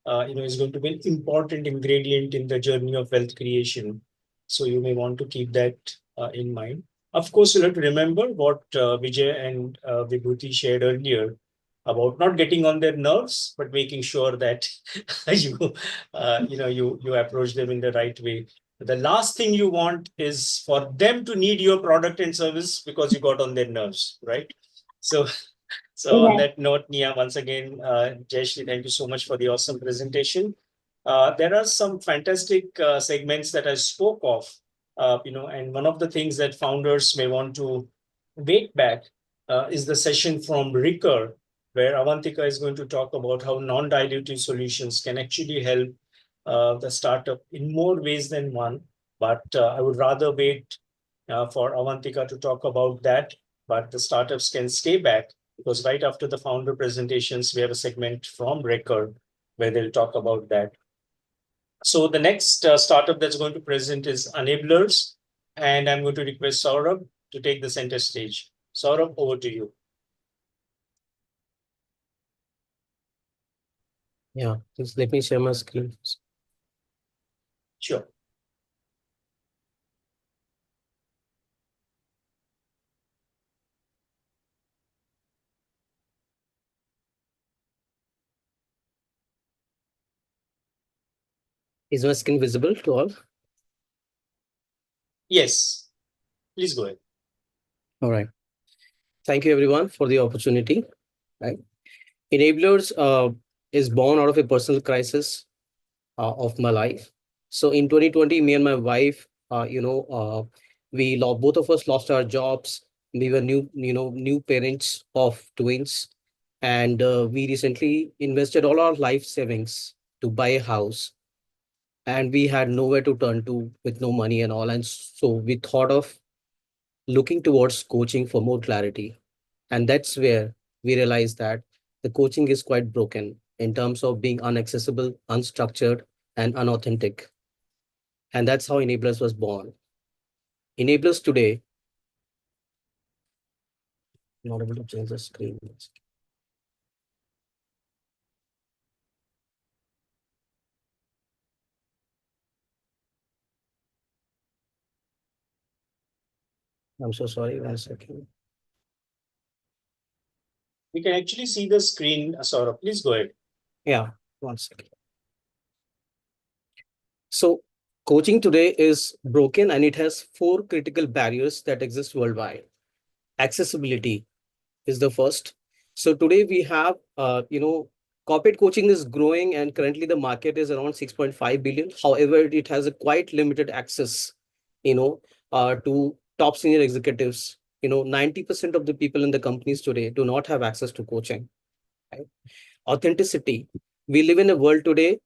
is going to be an important ingredient in the journey of wealth creation. So you may want to keep that in mind. Of course, you have to remember what Vijay and Vibhuti shared earlier about not getting on their nerves, but making sure that you approach them in the right way. The last thing you want is for them to need your product and service because you got on their nerves, right? So on that note, Nia, once again, Jayashree, thank you so much for the awesome presentation. There are some fantastic segments that I spoke of, and one of the things that founders may want to wait back is the session from Recur, where Avantika is going to talk about how non-dilutive solutions can actually help the startup in more ways than one. But I would rather wait for Avantika to talk about that, but the startups can stay back because right after the founder presentations, we have a segment from Record where they'll talk about that. So the next startup that's going to present is Enablers, and I'm going to request Saurabh to take the center stage. Saurabh, over to you. Yeah, just let me share my screen. Sure. Is my screen visible to all? Yes, please go ahead. All right. Thank you, everyone, for the opportunity. Right. Enablers is born out of a personal crisis of my life. So in 2020, me and my wife, both of us lost our jobs. We were new parents of twins, and we recently invested all our life savings to buy a house, and we had nowhere to turn to with no money and all. And so we thought of looking towards coaching for more clarity. And that's where we realized that the coaching is quite broken in terms of being unaccessible, unstructured, and unauthentic. And that's how Enablers was born. Enablers today, not able to change the screen. I'm so sorry, 1 second. We can actually see the screen, Saurabh. Please go ahead. Yeah, 1 second. So coaching today is broken, and it has 4 critical barriers that exist worldwide. Accessibility is the first. So today we have, corporate coaching is growing, and currently the market is around 6.5 billion. However, it has a quite limited access, to top senior executives, 90% of the people in the companies today do not have access to coaching. Right? Authenticity. We live in a world today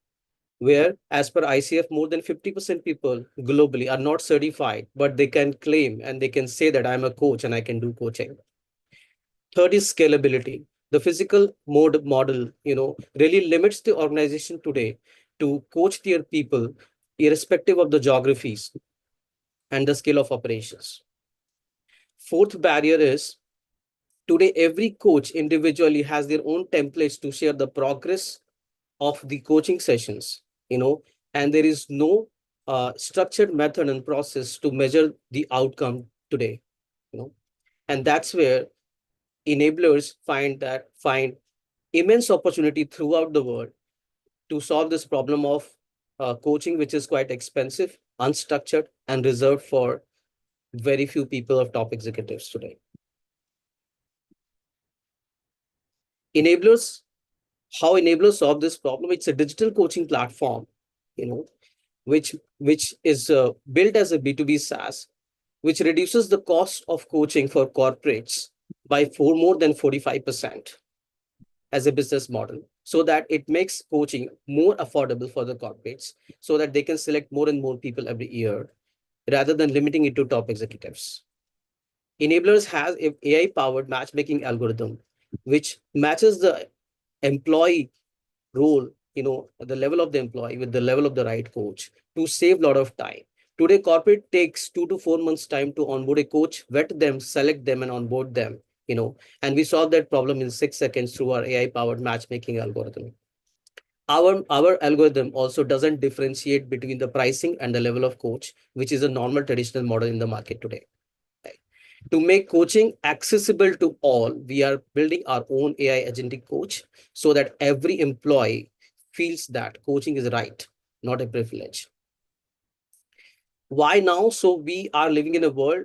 where, as per ICF, more than 50% people globally are not certified, but they can claim and they can say that I'm a coach and I can do coaching. Third is scalability. The physical mode model, really limits the organization today to coach their people, irrespective of the geographies and the scale of operations. Fourth barrier is today every coach individually has their own templates to share the progress of the coaching sessions, and there is no structured method and process to measure the outcome today, and that's where enablers find immense opportunity throughout the world to solve this problem of coaching, which is quite expensive, unstructured, and reserved for very few people of top executives today. Enablers, how enablers solve this problem? It's a digital coaching platform, which is built as a B2B SaaS, which reduces the cost of coaching for corporates by more than 45% as a business model, so that it makes coaching more affordable for the corporates, so that they can select more and more people every year, rather than limiting it to top executives. Enablers has an AI-powered matchmaking algorithm, which matches the employee role, the level of the employee with the level of the right coach to save a lot of time. Today, corporate takes 2 to 4 months time to onboard a coach, vet them, select them, and onboard them, and we solve that problem in 6 seconds through our AI-powered matchmaking algorithm. Our algorithm also doesn't differentiate between the pricing and the level of coach, which is a normal traditional model in the market today. To make coaching accessible to all, we are building our own AI agentic coach so that every employee feels that coaching is right, not a privilege. Why now? So we are living in a world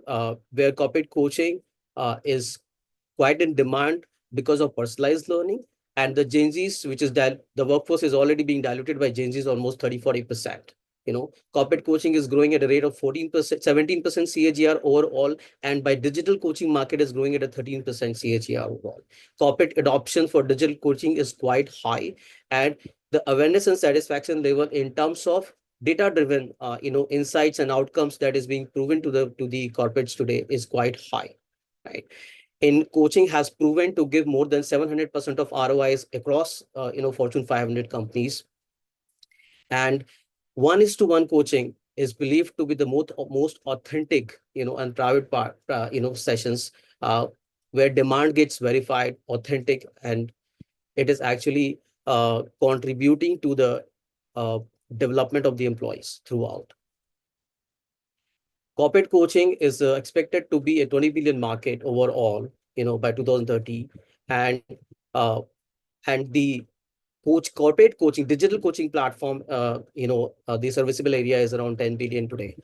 where corporate coaching is quite in demand because of personalized learning, and the Gen Zs, which is the workforce is already being diluted by Gen Zs almost 30-40%. Corporate coaching is growing at a rate of 14%, 17% CAGR overall, and by digital coaching market is growing at a 13% CAGR overall. Corporate adoption for digital coaching is quite high, and the awareness and satisfaction level in terms of data-driven, insights and outcomes that is being proven to the corporates today is quite high, right? In coaching has proven to give more than 700% of ROIs across, Fortune 500 companies. And 1:1 coaching is believed to be the most authentic, and private part, sessions where demand gets verified, authentic, and it is actually contributing to the development of the employees throughout. Corporate coaching is expected to be a 20 billion market overall, by 2030, and the corporate coaching, digital coaching platform, the serviceable area is around 10 billion today,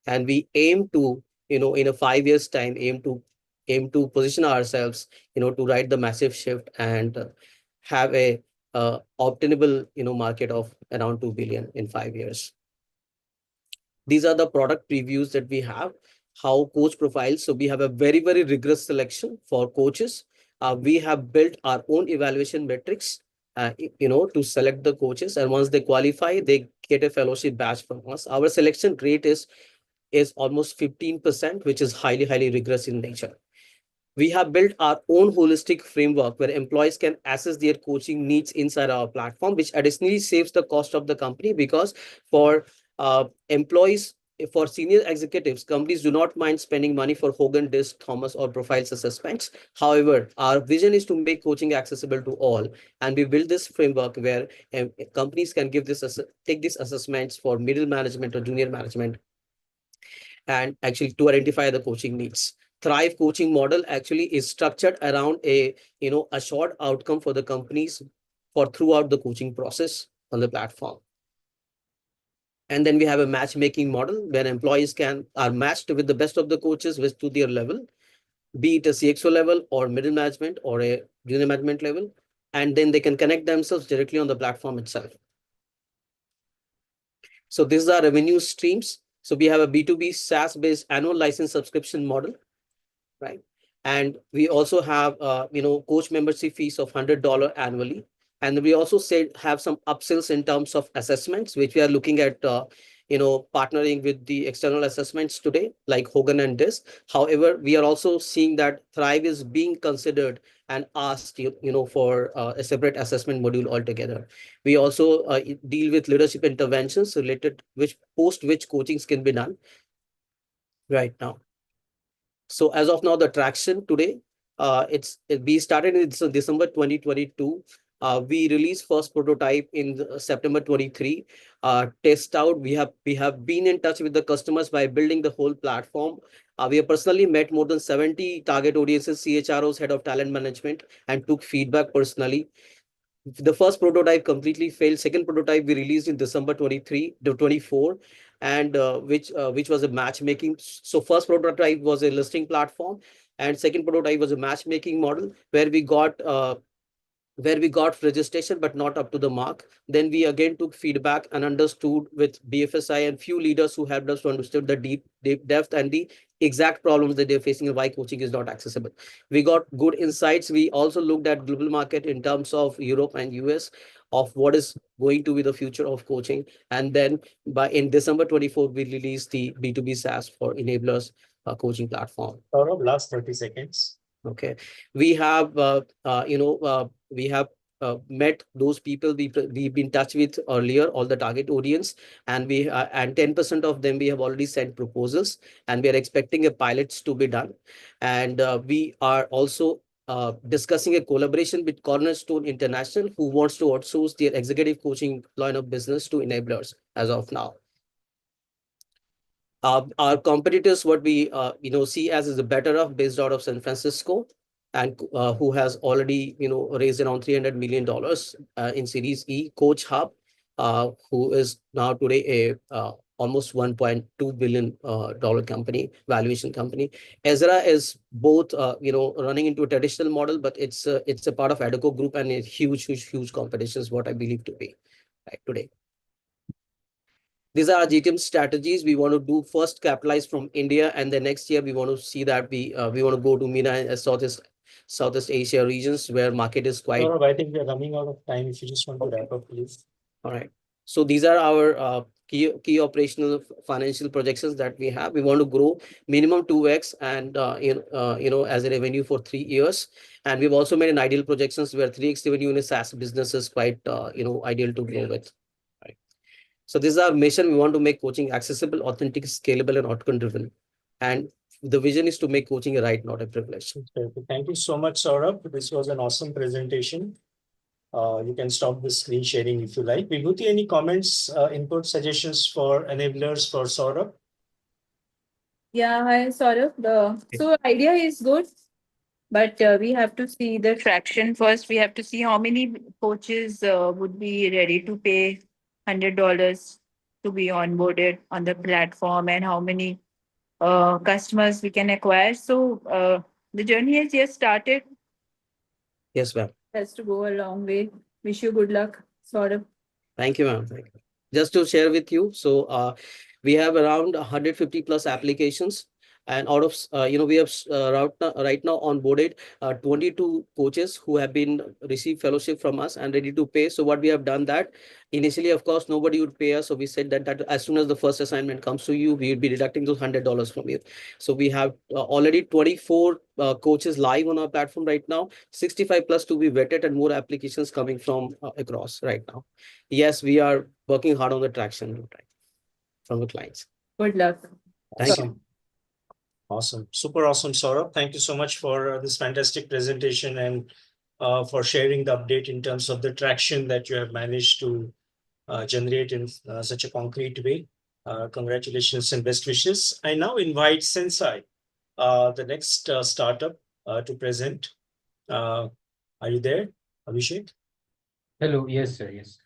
and we aim to, in a 5 years time, aim to position ourselves, to ride the massive shift and have a obtainable, market of around 2 billion in 5 years. These are the product previews that we have. How coach profiles. So we have a very, very rigorous selection for coaches. We have built our own evaluation metrics, to select the coaches. And once they qualify, they get a fellowship badge from us. Our selection rate is almost 15%, which is highly, highly rigorous in nature. We have built our own holistic framework where employees can assess their coaching needs inside our platform, which additionally saves the cost of the company, because for employees, for senior executives, companies do not mind spending money for Hogan, Disc, Thomas, or profiles assessments. However, our vision is to make coaching accessible to all, and we build this framework where companies can take these assessments for middle management or junior management, and actually to identify the coaching needs. Thrive coaching model actually is structured around a short outcome for the companies for throughout the coaching process on the platform. And then we have a matchmaking model where employees are matched with the best of the coaches to their level, be it a CXO level or middle management or a junior management level, and then they can connect themselves directly on the platform itself. So these are revenue streams. So we have a B2B SaaS-based annual license subscription model, right? And we also have, coach membership fees of $100 annually. And we also said have some upsells in terms of assessments, which we are looking at, partnering with the external assessments today, like Hogan and DIS. However, we are also seeing that Thrive is being considered and asked, for a separate assessment module altogether. We also deal with leadership interventions related, which coachings can be done right now. So as of now, the traction today, we started in December 2022. We released first prototype in September 23. Test out. We have been in touch with the customers by building the whole platform. We have personally met more than 70 target audiences, CHROs, head of talent management, and took feedback personally. The first prototype completely failed. Second prototype we released in December 23 to 24, and which was a matchmaking. So first prototype was a listing platform, and second prototype was a matchmaking model where we got registration but not up to the mark. Then we again took feedback and understood with BFSI and few leaders who helped us to understand the deep depth and the exact problems that they're facing and why coaching is not accessible. We got good insights. We also looked at global market in terms of Europe and US, of what is going to be the future of coaching. And then in December 24, we released the B2B SaaS for enablers coaching platform. Last 30 seconds. Okay, we have met those people we've been in touch with earlier, all the target audience, and 10% of them we have already sent proposals, and we are expecting a pilots to be done. And we are also discussing a collaboration with Cornerstone International, who wants to outsource their executive coaching line of business to enablers as of now. Our competitors, what we see as is a better off based out of San Francisco, and who has already raised around $300 million in Series E. Coach Hub, who is now today a almost $1.2 billion valuation company. Ezra is both running into a traditional model, but it's a part of Adeco Group, and a huge competition is what I believe to be right today. These are our GTM strategies. We want to do first capitalize from India, and the next year we want to see that we want to go to MENA and Southeast Asia regions where market is quite. Saurabh, I think we are running out of time. If you just want to wrap up, please. All right. So these are our key operational financial projections that we have. We want to grow minimum 2x and as a revenue for 3 years. And we've also made an ideal projections where 3x revenue in a SaaS business is quite ideal to grow with. Right. So this is our mission. We want to make coaching accessible, authentic, scalable, and outcome driven. And the vision is to make coaching a right, not a privilege. Thank you so much, Saurabh. This was an awesome presentation. You can stop the screen sharing if you like. Vibhuti, any comments, input, suggestions for enablers for Saurabh? Yeah, hi, Saurabh. So idea is good, but we have to see the traction first. We have to see how many coaches would be ready to pay $100 to be onboarded on the platform, and how many customers we can acquire. So the journey has just started. Yes, ma'am. Has to go a long way. Wish you good luck, Saurabh. Thank you, ma'am. Thank you. Just to share with you, so we have around 150 plus applications, and out of we have right now onboarded 22 coaches who have been received fellowship from us and ready to pay. So what we have done that initially, of course, nobody would pay us. So we said that as soon as the first assignment comes to you, we will be deducting those $100 from you. So we have already 24 coaches live on our platform right now, 65 plus to be vetted, and more applications coming from across right now. Yes, we are working hard on the traction from the clients. Good luck. Awesome. Awesome. Super awesome, Saurabh. Thank you so much for this fantastic presentation and for sharing the update in terms of the traction that you have managed to generate in such a concrete way. Congratulations and best wishes. I now invite Sensai, the next startup to present. Are you there, Abhishek? Hello. Yes, sir. Yes.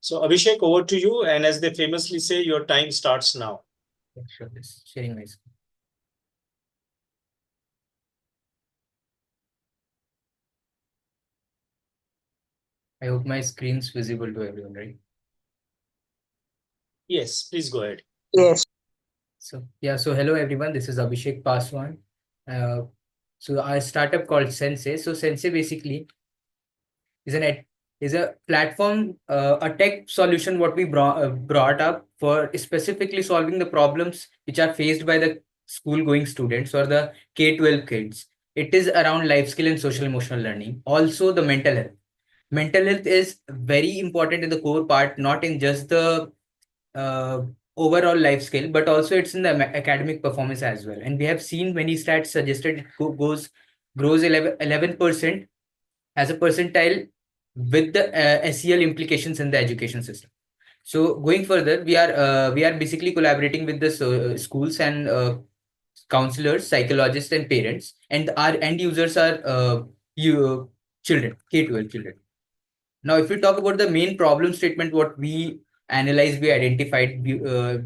So Abhishek, over to you. And as they famously say, your time starts now. Yeah, sure. Yes. Sharing my screen. I hope my screen's visible to everyone, right? Yes, please go ahead. Yes. So yeah, so hello everyone. This is Abhishek Paswan. Uh, so our startup called Sensei. So Sensei basically is an is a platform, a tech solution what we brought up for specifically solving the problems which are faced by the school going students or the K-12 kids. It is around life skill and social emotional learning. Also the mental health. Mental health is very important in the core part, not in just the uh, overall life skill, but also it's in the academic performance as well. And we have seen many stats suggested it grows 11% as a percentile with the SEL implications in the education system. So going further, we are basically collaborating with the schools and counselors, psychologists, and parents, and our end users are children, K-12 children. Now, if we talk about the main problem statement, what we analyzed, we identified, we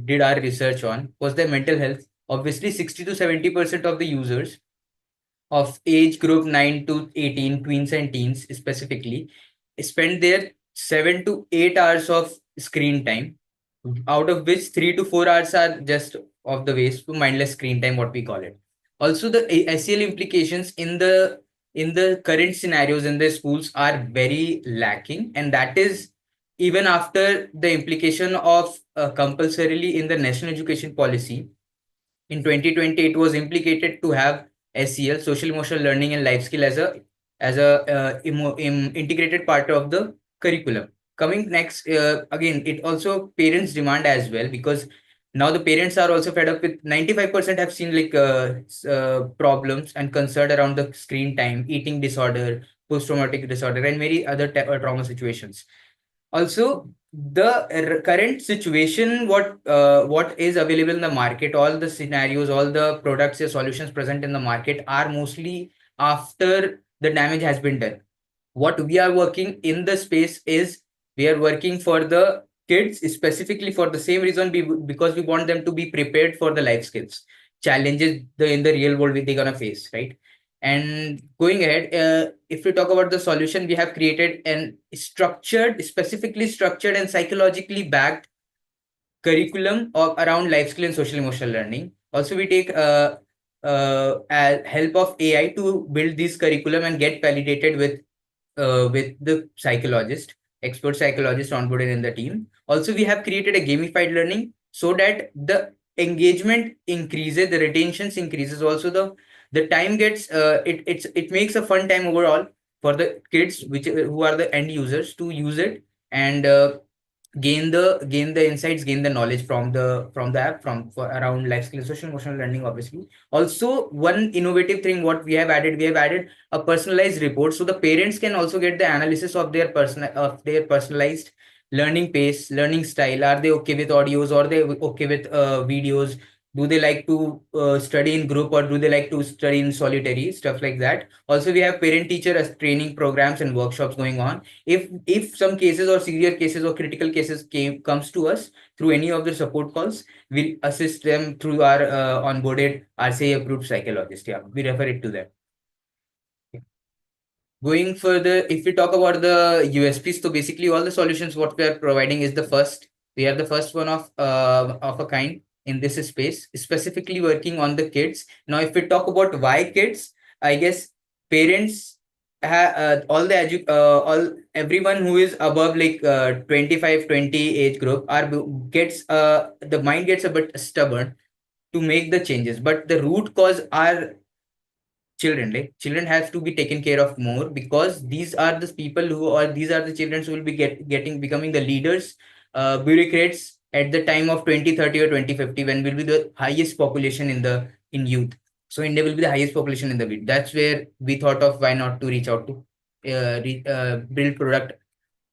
did our research on was their mental health. Obviously, 60 to 70% of the users of age group 9 to 18, tweens and teens specifically, spend their 7 to 8 hours of screen time, out of which 3 to 4 hours are just of the waste to mindless screen time, what we call it. Also, the SEL implications in the current scenarios in the schools are very lacking, and that is even after the implication of compulsorily in the national education policy in 2020, it was implicated to have SEL, social emotional learning and life skill as a integrated part of the curriculum. Coming next, again, it also parents demand as well, because now the parents are also fed up with 95% have seen like problems and concern around the screen time, eating disorder, post traumatic disorder, and many other trauma situations. Also, the current situation, what is available in the market, all the scenarios, all the products or solutions present in the market are mostly after the damage has been done. What we are working in the space is we are working for the kids specifically for the same reason, because we want them to be prepared for the life skills challenges in the real world they're gonna face, right? And going ahead, if we talk about the solution, we have created an structured, specifically structured and psychologically backed curriculum of around life skill and social emotional learning. Also, we take help of AI to build this curriculum and get validated with the psychologist, expert psychologist onboarded in the team. Also, we have created a gamified learning so that the engagement increases, the retentions increases. Also, the time gets it makes a fun time overall for the kids, which who are the end users, to use it and gain the insights, gain the knowledge from the app, from for around life skills, social emotional learning, obviously. Also, one innovative thing what we have added a personalized report, so the parents can also get the analysis of their personalized learning pace, learning style. Are they okay with audios, or they okay with videos? Do they like to study in group, or do they like to study in solitary, stuff like that? Also, we have parent teacher as training programs and workshops going on. If some cases or severe cases or critical cases comes to us through any of the support calls, we'll assist them through our onboarded RCA approved psychologist. Yeah, we refer it to them. Going further, if we talk about the USPs, so basically all the solutions what we are providing is the first. We are the first one of a kind in this space, specifically working on the kids. Now, if we talk about why kids, I guess parents all the all everyone who is above like 25, 20 age group are gets the mind gets a bit stubborn to make the changes, but the root cause are children. Like children have to be taken care of more, because these are the people who are these are the children who will be getting becoming the leaders, bureaucrats at the time of 2030 or 2050, when will be the highest population in youth. So India will be the highest population in the world. That's where we thought of why not to reach out to build product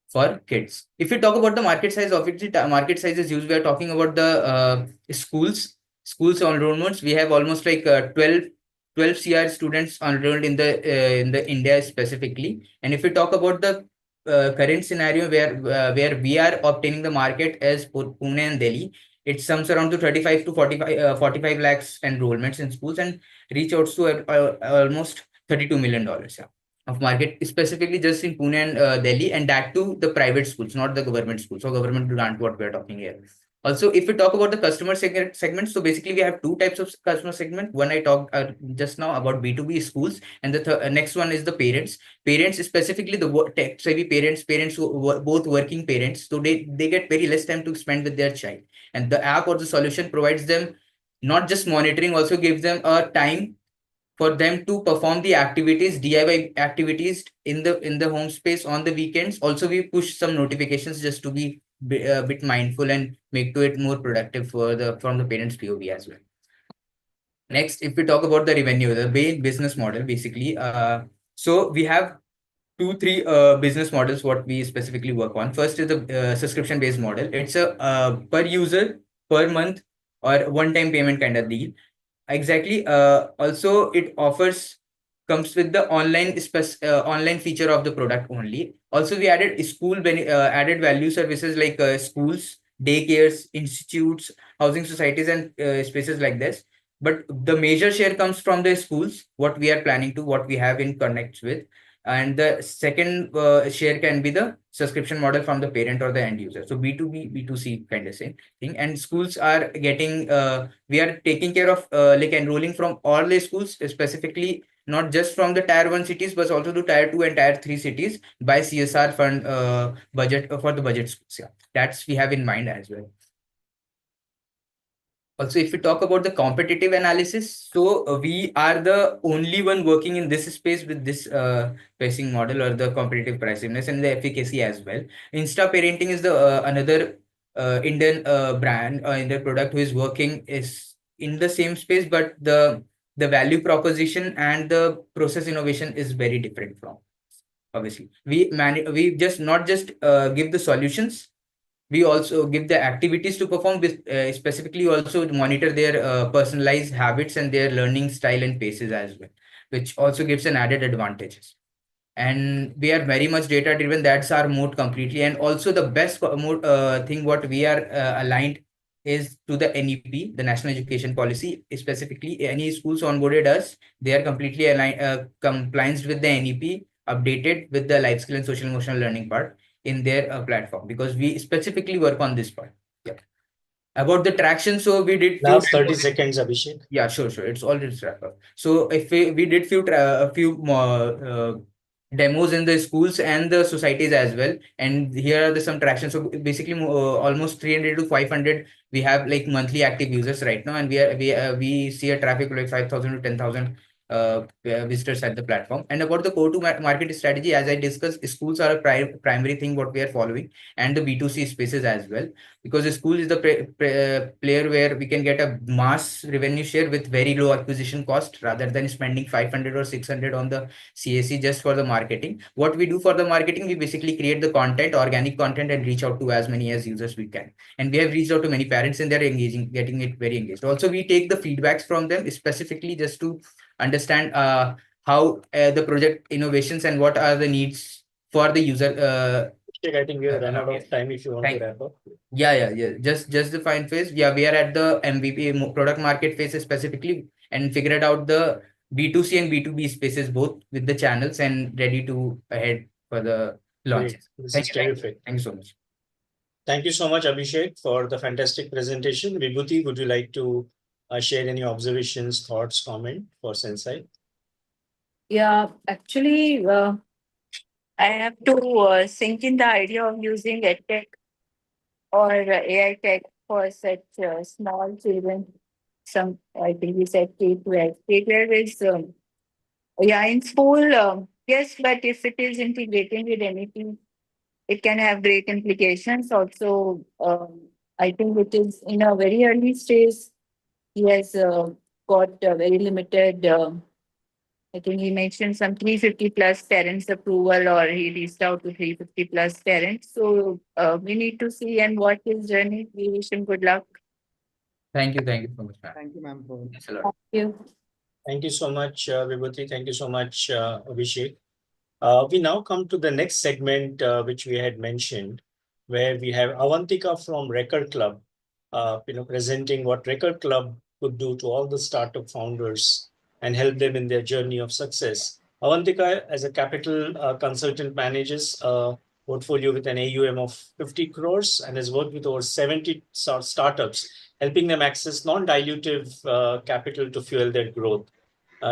for kids. If we talk about the market size, obviously market size is huge. We are talking about the schools enrollments. We have almost like 12 CR students enrolled in the India specifically. And if we talk about the current scenario where we are obtaining the market as Pune and Delhi, it sums around to 35 to 45 lakhs enrollments in schools, and reach out to almost $32 million. Yeah, of market, specifically just in Pune and Delhi, and that too the private schools, not the government schools. So government grant what we are talking here. Also, if we talk about the customer segment, so basically we have two types of customer segment. One I talked just now about B2B schools, and the next one is the parents. Parents, specifically the tech savvy parents who both working parents, so they get very less time to spend with their child, and the app or the solution provides them not just monitoring, also gives them a time for them to perform the activities, DIY activities in the home space on the weekends. Also, we push some notifications just to be a bit mindful and make to it more productive for the from the parents' POV as well. Next, if we talk about the revenue, the main business model, basically, so we have three business models what we specifically work on. First is the subscription based model. It's a per user per month or one time payment kind of deal. Exactly. Also, it offers comes with the online feature of the product only. Also, we added added value services like schools, daycares, institutes, housing societies, and spaces like this. But the major share comes from the schools. What we are planning to, what we have in connects with, and the second share can be the subscription model from the parent or the end user. So B2B, B2C kind of same thing. And schools are getting we are taking care of like enrolling from all the schools, specifically not just from the tier 1 cities but also the tier 2 and tier 3 cities by CSR fund budget for the budget schools. Yeah, that's we have in mind as well. Also, if we talk about the competitive analysis, so we are the only one working in this space with this pricing model or the competitive priciness and the efficacy as well. Insta Parenting is the another Indian brand Indian product who is working is in the same space, but the value proposition and the process innovation is very different from. Obviously, we just not just give the solutions, we also give the activities to perform with specifically also monitor their personalized habits and their learning style and paces as well, which also gives an added advantages. And we are very much data driven. That's our mode completely. And also the best mode thing what we are aligned is to the NEP, the National Education Policy. Specifically, any schools onboarded us, they are completely aligned, compliance with the NEP, updated with the life skill and social emotional learning part in their platform, because we specifically work on this part. Yeah. About the traction, so we did Last 30 seconds, Abhishek. Yeah, sure. It's already wrap up. So if we did a few more demos in the schools and the societies as well, and here are the some traction. So basically, almost 300 to 500 we have like monthly active users right now, and we see a traffic like 5,000 to 10,000 visitors at the platform. And about the market strategy, as I discussed, schools are a primary thing what we are following, and the B2C spaces as well, because the school is the player where we can get a mass revenue share with very low acquisition cost rather than spending 500 or 600 on the CAC just for the marketing. What we do for the marketing, we basically create the content, organic content, and reach out to as many as users we can. And we have reached out to many parents and they're engaging, getting it very engaged. Also, we take the feedbacks from them specifically just to understand how the project innovations and what are the needs for the user. I think we have run out of time if you want to wrap up. Yeah. Just the fine phase. Yeah, we are at the MVP product market phase specifically and figured out the B2C and B2B spaces both with the channels and ready to head for the launches. This is terrific. Thank you so much. Thank you so much, Abhishek, for the fantastic presentation. Vibhuti, would you like to share any observations, thoughts, comment for Sensei? Yeah, actually, I have to sink in the idea of using EdTech or AI tech for such small children. Some, I think we said K-12. K-12 is, in school, yes, but if it is integrating with anything, it can have great implications. Also, I think it is in a very early stage. He has got a very limited, I think he mentioned some 350 plus parents approval, or he reached out to 350 plus parents. So we need to see and watch his journey. We wish him good luck. Thank you so much, ma'am. Thank you, ma'am. Thank you. Thank you so much, Vibhuti. Thank you so much, Abhishek. We now come to the next segment, which we had mentioned, where we have Avantika from Record Club, presenting what Record Club could do to all the startup founders and help them in their journey of success. Avantika, as a capital consultant, manages a portfolio with an AUM of 50 crores and has worked with over 70 startups, helping them access non-dilutive capital to fuel their growth.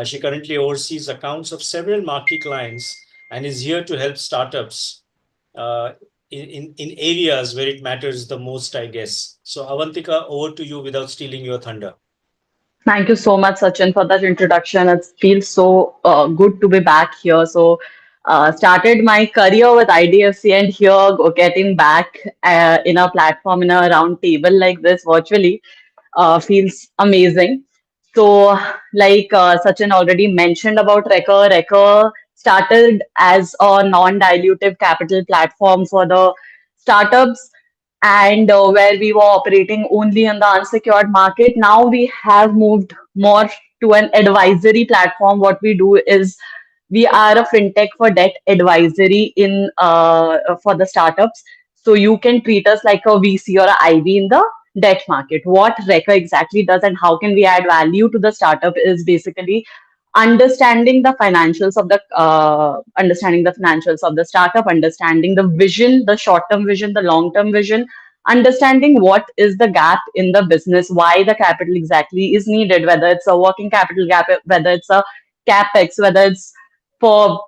She currently oversees accounts of several marquee clients and is here to help startups uh, in areas where it matters the most, I guess. So Avantika, over to you without stealing your thunder. Thank you so much, Sachin, for that introduction. It feels so good to be back here. Started my career with IDFC, and here getting back in a platform in a round table like this virtually feels amazing. So, Sachin already mentioned about Recur started as a non-dilutive capital platform for the startups, and where we were operating only in the unsecured market. Now we have moved more to an advisory platform. What we do is we are a fintech for debt advisory in for the startups. So you can treat us like a VC or a IB in the debt market. What Reka exactly does and how can we add value to the startup is basically understanding the financials of the startup, understanding the vision, the short term vision, the long term vision, understanding what is the gap in the business, why the capital exactly is needed, whether it's a working capital gap, whether it's a capex, whether it's for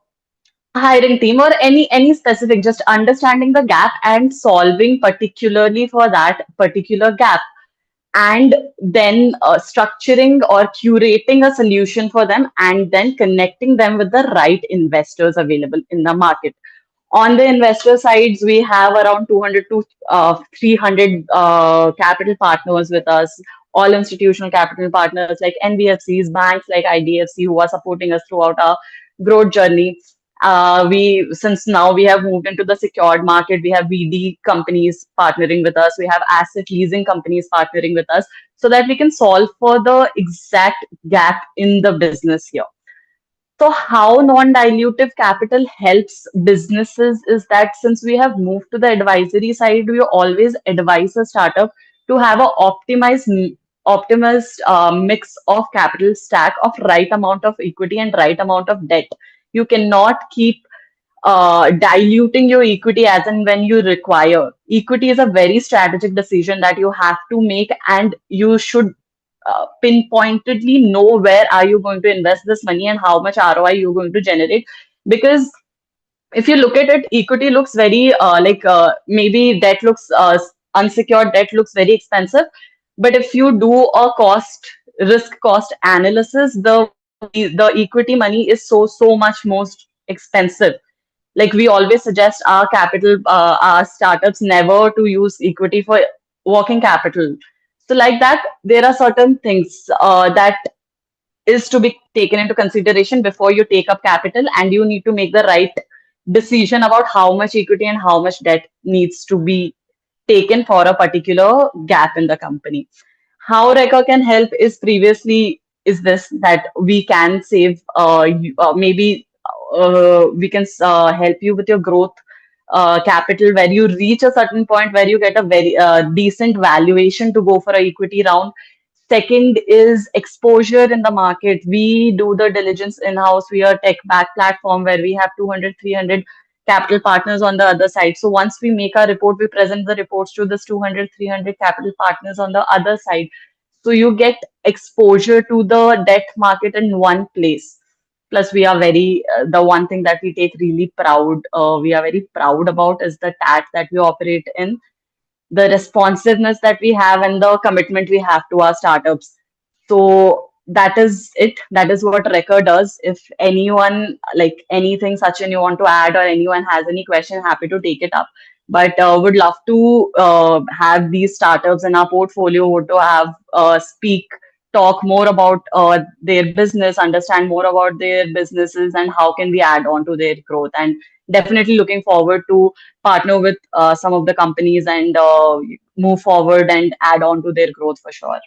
hiring team or any specific, just understanding the gap and solving particularly for that particular gap, and then structuring or curating a solution for them and then connecting them with the right investors available in the market. On the investor sides, we have around 200 to 300 capital partners with us, all institutional capital partners like NBFCs, banks like IDFC, who are supporting us throughout our growth journey. Since now we have moved into the secured market, we have VD companies partnering with us, we have asset leasing companies partnering with us, so that we can solve for the exact gap in the business here. So, how non-dilutive capital helps businesses is that since we have moved to the advisory side, we always advise a startup to have a optimized mix of capital stack of right amount of equity and right amount of debt. You cannot keep diluting your equity as and when you require. Equity is a very strategic decision that you have to make, and you should pinpointedly know where are you going to invest this money and how much ROI you're going to generate. Because if you look at it, equity looks very maybe debt looks unsecured debt looks very expensive, but if you do a risk cost analysis, the equity money is so much most expensive. Like we always suggest our startups never to use equity for working capital. So like that, there are certain things that is to be taken into consideration before you take up capital, and you need to make the right decision about how much equity and how much debt needs to be taken for a particular gap in the company. How Reka can help is this, that we can save maybe we can help you with your growth capital, where you reach a certain point where you get a very decent valuation to go for a equity round. Second is exposure in the market. We do the diligence in-house. We are a tech-backed platform where we have 200, 300 capital partners on the other side. So once we make our report, we present the reports to this 200, 300 capital partners on the other side. So you get exposure to the debt market in one place. Plus, we are the one thing that we are very proud about is the tax that we operate in, the responsiveness that we have and the commitment we have to our startups. So that is it. That is what Record does. If anyone, like anything, Sachin, you want to add, or anyone has any question, happy to take it up. But would love to have these startups in our portfolio, would to have talk more about their business, understand more about their businesses, and how can we add on to their growth. And definitely looking forward to partner with some of the companies and move forward and add on to their growth for sure.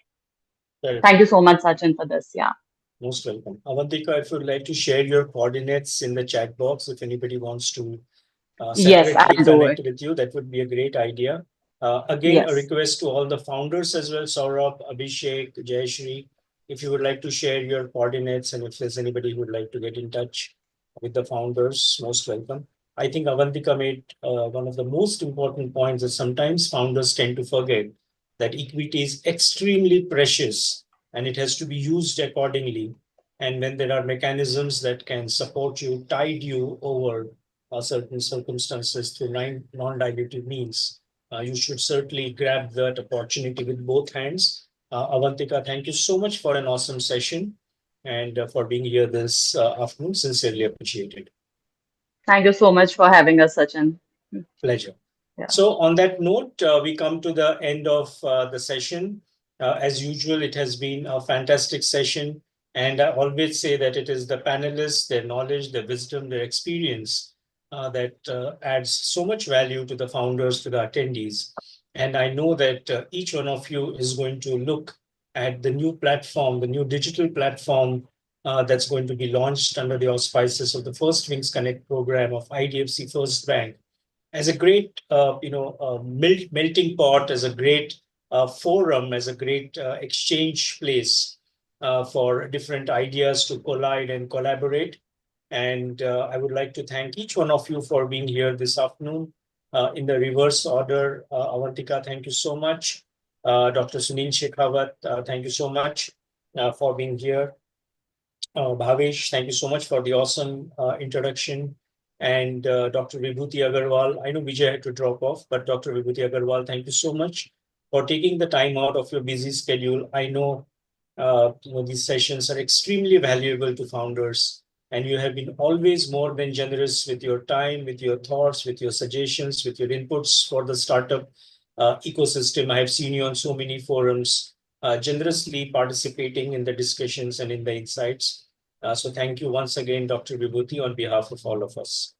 Right. Thank you so much, Sachin, for this. Yeah. Most welcome. Avantika, if you'd like to share your coordinates in the chat box, if anybody wants to Yes, separately I'll do connect it. with you, that would be a great idea. Again, a Yes. request to all the founders as well, Saurabh, Abhishek, Jayashri, if you would like to share your coordinates, and if there's anybody who would like to get in touch with the founders, most welcome. I think Avantika made one of the most important points that sometimes founders tend to forget that equity is extremely precious and it has to be used accordingly. And when there are mechanisms that can support you, tide you over certain circumstances through non-dilutive means, you should certainly grab that opportunity with both hands. Avantika, thank you so much for an awesome session and for being here this afternoon. Sincerely appreciated. Thank you so much for having us, Sachin. Pleasure. Yeah. So on that note, we come to the end of the session. As usual, it has been a fantastic session. And I always say that it is the panelists, their knowledge, their wisdom, their experience that adds so much value to the founders, to the attendees. And I know that each one of you is going to look at the new platform, the new digital platform that's going to be launched under the auspices of the First Wings Connect program of IDFC First Bank as a great, melting pot, as a great forum, as a great exchange place for different ideas to collide and collaborate. And I would like to thank each one of you for being here this afternoon. In the reverse order, Avantika, thank you so much. Dr. Sunil Shekhawat, thank you so much for being here. Bhavesh, thank you so much for the awesome introduction. And Dr. Vibhuti Agarwal, I know Vijay had to drop off, but Dr. Vibhuti Agarwal, thank you so much for taking the time out of your busy schedule. I know, these sessions are extremely valuable to founders, and you have been always more than generous with your time, with your thoughts, with your suggestions, with your inputs for the startup ecosystem. I have seen you on so many forums, generously participating in the discussions and in the insights. So thank you once again, Dr. Vibhuti, on behalf of all of us.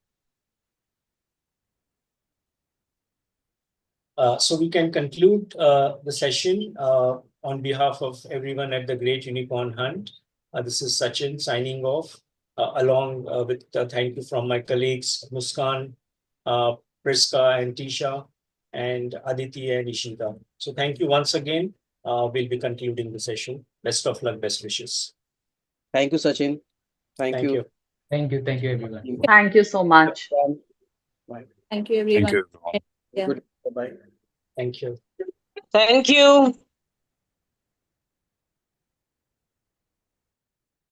So we can conclude the session on behalf of everyone at the Great Unicorn Hunt. This is Sachin signing off, along with thank you from my colleagues Muskan, Priska and Tisha, and Aditi and Ishita. So thank you once again. We'll be concluding the session. Best of luck, best wishes. Thank you, Sachin. Thank you. Thank you. Thank you, everyone. Thank you so much. Thank you, everyone. Thank you, everyone. Yeah. Good. Bye-bye. Thank you. Thank you.